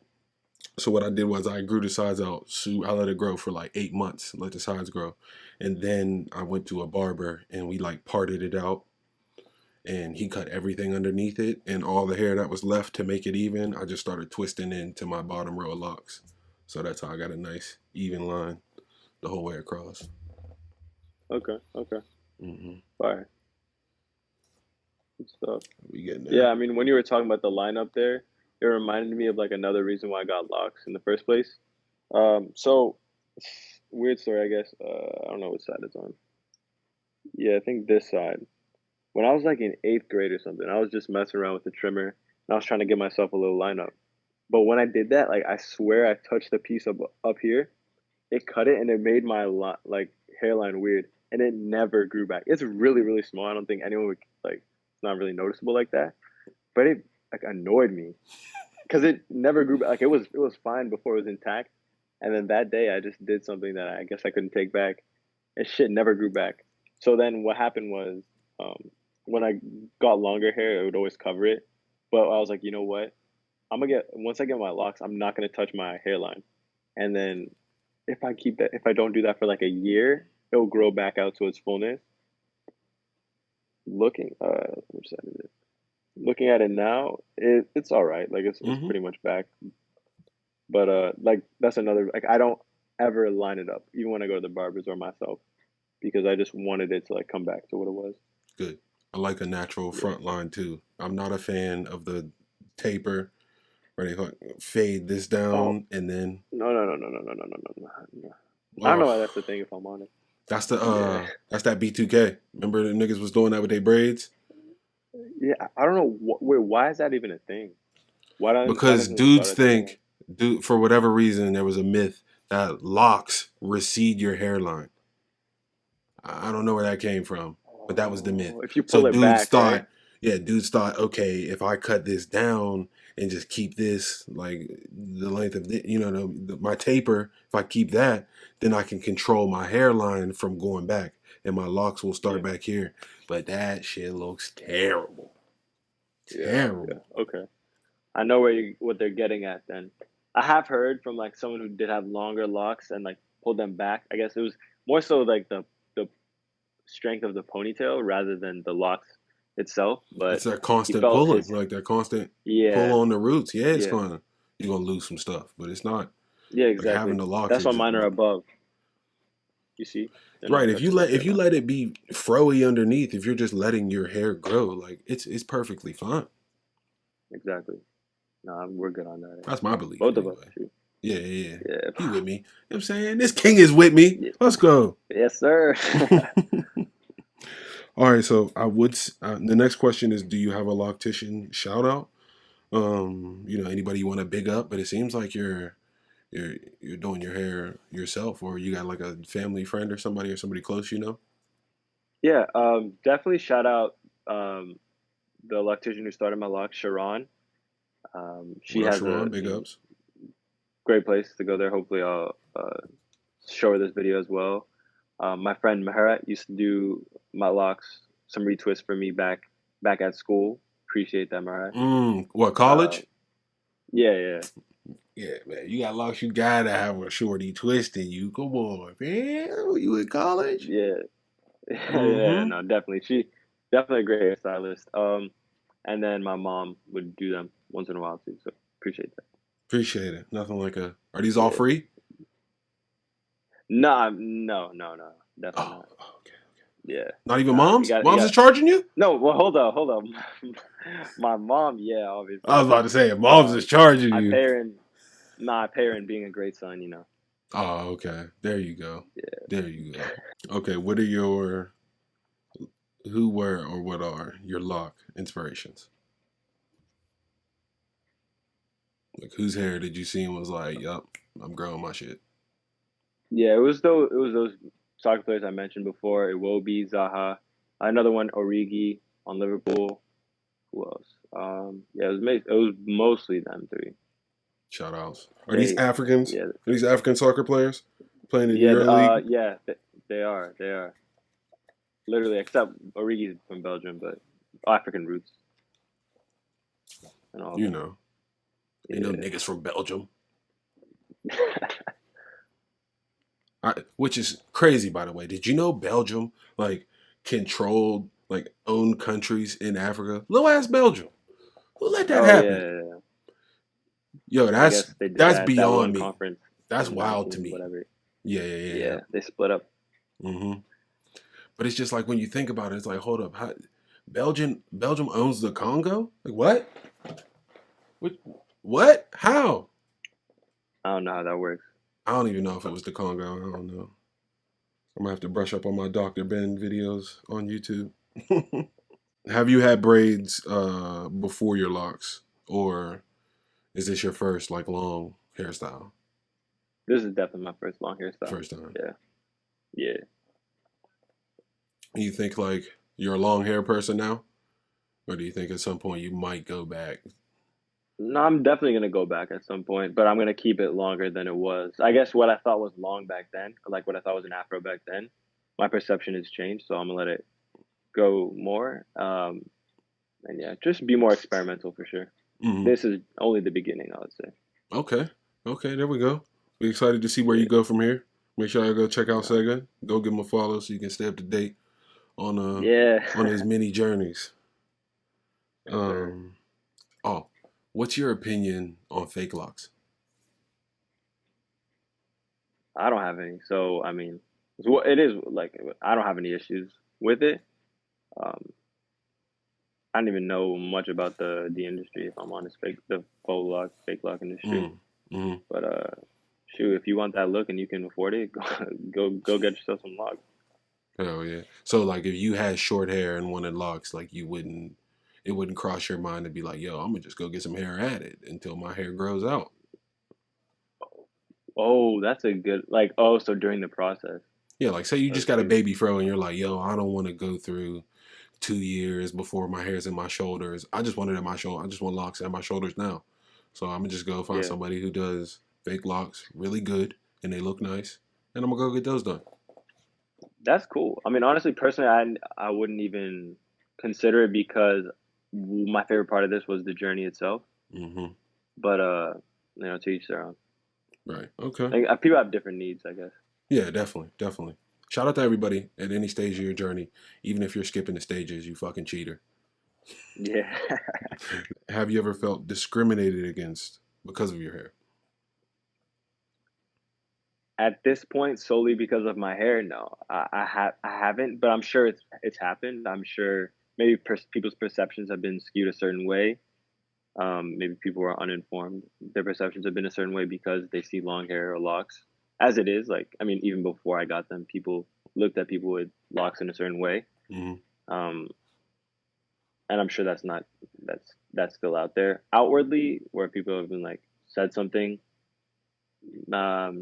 So what I did was I grew the sides out. So I let it grow for like 8 months, let the sides grow. And then I went to a barber and we like parted it out. and he cut everything underneath it, and all the hair that was left to make it even, I just started twisting into my bottom row of locks. So that's how I got a nice even line the whole way across. Okay. Okay. Mm-hmm. Fire. Good stuff. We getting Yeah, there. I mean, when you were talking about the lineup there, it reminded me of like another reason why I got locks in the first place. So weird story, I guess. I don't know what side it's on. Yeah, I think this side. When I was like in eighth grade or something, I was just messing around with the trimmer and I was trying to give myself a little lineup. But when I did that, like I swear I touched the piece up here. It cut it and it made my like hairline weird, and it never grew back. It's really really small. I don't think anyone would like. It's not really noticeable like that, but it like annoyed me because it never grew back. Like it was fine before it was intact, and then that day I just did something that I guess I couldn't take back, and shit never grew back. So then what happened was, um, when I got longer hair, it would always cover it, but I was like, you know what? I'm gonna get once I get my locks, I'm not gonna touch my hairline, and then if I don't do that for like a year, it'll grow back out to its fullness. Which side is it? Looking at it now, it's all right. Like it's Mm-hmm. pretty much back. But like that's another like I don't ever line it up, even when I go to the barbers or myself, because I just wanted it to like come back to what it was. Good. I like a natural Yeah. front line too. I'm not a fan of the taper where they like fade this Oh down and then no. I don't know why oh, that's the thing. If I'm honest. Yeah. that's that B2K. Remember the niggas was doing that with their braids? Yeah. I don't know. Wait, why is that even a thing? Why Because doesn't it start dudes at the hairline? think, dude, for whatever reason, there was a myth that locks recede your hairline. I don't know where that came from, but that was the myth. Oh, if you So pull it back, right? dudes thought, okay, if I cut this down and just keep this like the length of my taper, if I keep that, then I can control my hairline from going back, and my locks will start Yeah. back here. But that shit looks terrible, Yeah. Yeah. terrible. Okay. I know what they're getting at then. I have heard from like someone who did have longer locks and like pulled them back. I guess it was more so like the strength of the ponytail rather than the locks itself. It's But that he constant felt pulling, his like that constant pull yeah on the roots. Yeah, it's yeah gonna you're gonna lose some stuff, but it's not yeah like having exactly. the locks That's is why just mine are above. You see, they're right. not If you touching the let hairline. it be froey underneath, if you're just letting your hair grow, like it's perfectly fine. Exactly. No, we're good on that. That's my belief Both of us. anyway. Shoot. Yeah, yeah, yeah. Yeah. You with me? You know what I'm saying? This king is with me. Yeah. Let's go. Yes, sir. All right, so the next question is, do you have a loctician shout out? Anybody you want to big up, but it seems like you're doing your hair yourself, or you got like a family friend or somebody close, you know. Yeah. Definitely shout out um the electrician who started my lock, Sharon. She What up, has Sharon? Big ups. great place to go there. Hopefully, I'll show her this video as well. My friend Mahara used to do my locks, some retwists for me back at school. Appreciate that, Mahara. What, Uh, college? yeah, yeah, Yeah, man. You got locks, you gotta have a shorty twisting you. Come on, man. You in college? yeah, yeah. Mm-hmm. No, definitely. She definitely a great hairstylist. And then my mom would do them once in a while too. So appreciate that. Appreciate it. Nothing like a. Are these all Yeah. free? No, no, definitely Oh, not. okay. Yeah. Not even Nah, moms? you Moms is got. charging you? No, well, hold up. My mom, yeah, I obviously. was about to say, if moms is Um, charging I you. pay her in, nah, I pay her in being a great son, you know. Oh, okay. There you go. Yeah. There you go. Okay, what are your who were or what are your lock inspirations? Like whose hair did you see and was like, yup, I'm growing my shit. Yeah, it was those soccer players I mentioned before, Iwobi, Zaha, another one, Origi on Liverpool. Who else? Yeah, it was mostly them three. Shout outs. Are these They, Africans? yeah, Are these African soccer players playing in your league? yeah, they are. Literally, except Origi's from Belgium, but African roots and all You that. know. Ain't no Yeah. niggas from Belgium. Which is crazy, by the way. Did you know Belgium like controlled like own countries in Africa. Little ass Belgium. Who let that Oh happen? yeah. Yo, I guess they did that's that beyond one me. conference That's in wild to 19 me. whatever. Yeah. Yeah, they split up. Mm-hmm. But it's just like when you think about it, it's like, hold up, Belgium owns the Congo? Like what? What? How? I don't know how that works. I don't even know if it was the Congo. I don't know. I'm gonna have to brush up on my Dr. Ben videos on YouTube. Have you had braids before your locks, or is this your first like long hairstyle? This is definitely my first long hairstyle. First time. Yeah. Yeah. You think like you're a long hair person now, or do you think at some point you might go back? No, I'm definitely gonna go back at some point, but I'm gonna keep it longer than it was. I guess what I thought was long back then, like what I thought was an afro back then, my perception has changed, so I'm gonna let it go more. And yeah, just be more experimental for sure. Mm-hmm. This is only the beginning, I would say. Okay. Okay, there we go. We excited to see where you Yeah. go from here. Make sure I go check out No. Tsega. Go give him a follow so you can stay up to date Yeah. on his mini journeys. Yes, sir. Um oh, what's your opinion on fake locks? I don't have any. So I mean, it is like I don't have any issues with it. Um, I don't even know much about the industry if I'm honest, the fake lock industry. Mm. Mm. But shoot, if you want that look and you can afford it, go get yourself some locks. Hell yeah. So like if you had short hair and wanted locks, like it wouldn't cross your mind to be like, yo, I'm gonna just go get some hair added until my hair grows out. Oh, that's a good like. Oh, so during the process. Yeah, like say you Oh just got a shoot. baby fro and you're like, yo, I don't want to go through 2 years before my hair's in my shoulders. I just want it at my shoulder. I just want locks at my shoulders now. So I'm gonna just go find Yeah, somebody who does fake locks really good and they look nice, and I'm gonna go get those done. that's cool. I mean, honestly, personally, I wouldn't even consider it because my favorite part of this was the journey itself. Mm-hmm. But to each their own. Right. Okay. Like people have different needs, I guess. Yeah, definitely, definitely. Shout out to everybody at any stage of your journey, even if you're skipping the stages, you fucking cheater. Yeah. Have you ever felt discriminated against because of your hair? At this point, solely because of my hair, no, I haven't, but I'm sure it's happened. I'm sure maybe people's perceptions have been skewed a certain way. Maybe people are uninformed. Their perceptions have been a certain way because they see long hair or locks. As it is, like I mean, even before I got them, people looked at people with locks in a certain way. Mm-hmm. Um, and I'm sure that's still out there outwardly, where people have been like said something. Not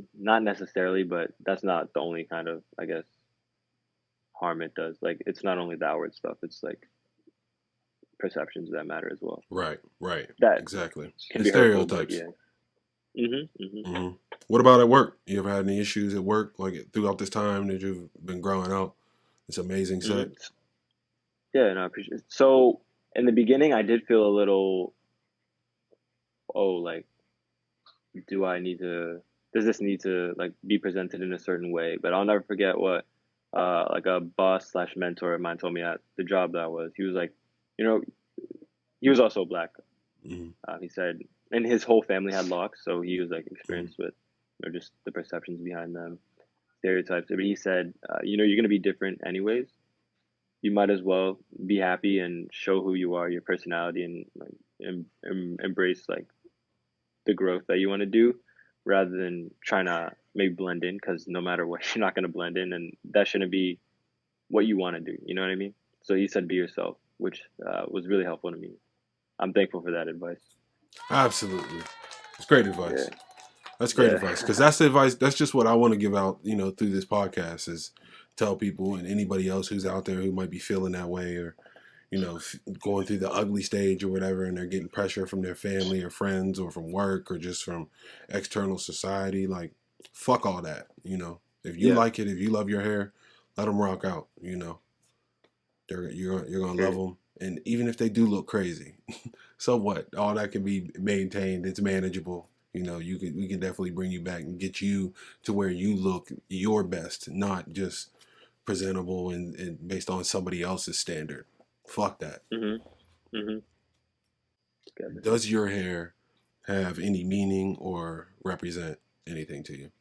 necessarily, but that's not the only kind of, I guess, harm it does. Like it's not only the outward stuff; it's like perceptions that matter as well. Right, right, That exactly. can And be hurtful, but stereotypes. yeah. Mhm. Mm-hmm. What about at work? You ever had any issues at work, like throughout this time that you've been growing out? It's amazing set. Mhm. Yeah, no, I appreciate it. So in the beginning, I did feel a little, oh, like, do I need to? Does this need to like be presented in a certain way? But I'll never forget what, like a boss slash mentor of mine told me at the job that I was. He was like, you know, he was also black. Mm-hmm. He said, and his whole family had locks, so he was like Mm-hmm. experienced with, just the perceptions behind them, stereotypes. But he said, you're gonna be different anyways. You might as well be happy and show who you are, your personality, and like embrace like the growth that you want to do, rather than trying to maybe blend in. Because no matter what, you're not gonna blend in, and that shouldn't be what you want to do. You know what I mean? So he said, be yourself, which was really helpful to me. I'm thankful for that advice. Absolutely, it's great Yeah, advice. That's great yeah, advice because that's the advice. That's just what I want to give out. Through this podcast is tell people and anybody else who's out there who might be feeling that way or going through the ugly stage or whatever, and they're getting pressure from their family or friends or from work or just from external society. Like, fuck all that. If you yeah. like it, if you love your hair, let them rock out. You're gonna love Great. them, and even if they do look crazy, so what? All that can be maintained. It's manageable. We can definitely bring you back and get you to where you look your best, not just presentable and based on somebody else's standard. Fuck that. Does your hair have any meaning or represent anything to you?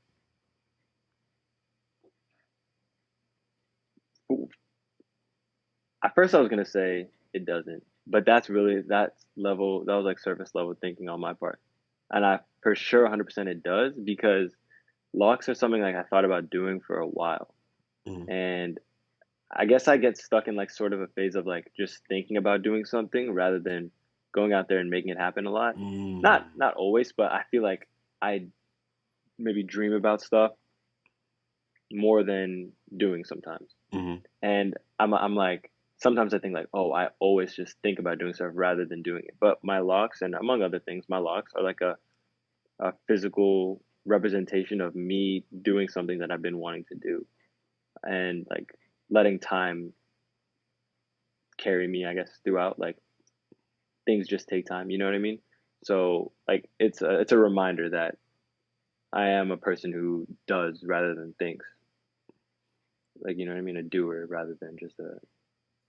At first, I was gonna say it doesn't, but that was like surface level thinking on my part, and I for sure 100% it does because locks are something like I thought about doing for a while, and I guess I get stuck in like sort of a phase of like just thinking about doing something rather than going out there and making it happen a lot. Not always, but I feel like I maybe dream about stuff more than doing sometimes. And I'm like sometimes I think like, oh, I always just think about doing stuff rather than doing it. But my locks, and among other things, my locks are like a physical representation of me doing something that I've been wanting to do, and like letting time carry me, I guess, throughout. Like things just take time, you know what I mean? So like it's a reminder that I am a person who does rather than thinks. Like, you know what I mean? A doer rather than just a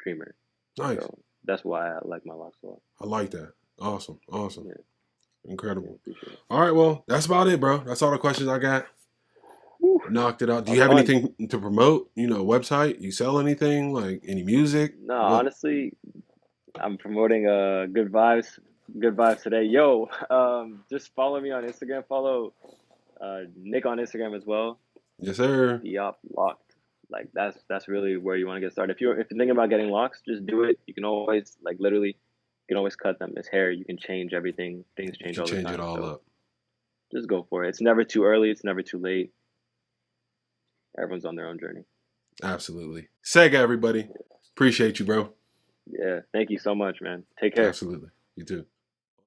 dreamer. Nice. So that's why I like my locks a lot. I like that. Awesome. Yeah. Incredible. Yeah, all right, well, that's about it, bro. That's all the questions I got. Woo. Knocked it out. Do you have anything to promote? You know, website? You sell anything? Like any music? No, honestly, I'm promoting good vibes. Good vibes today. Yo, just follow me on Instagram. Follow Nick on Instagram as well. Yes, sir. Yup, locked. Like that's really where you want to get started. If you're thinking about getting locks, just do it. You can always like literally, you can always cut them. It's hair. You can change everything. Things change all the time. Change it all so up. Just go for it. It's never too early. It's never too late. Everyone's on their own journey. Absolutely. Tsega, everybody. Appreciate you, bro. Yeah. Thank you so much, man. Take care. Absolutely. You too.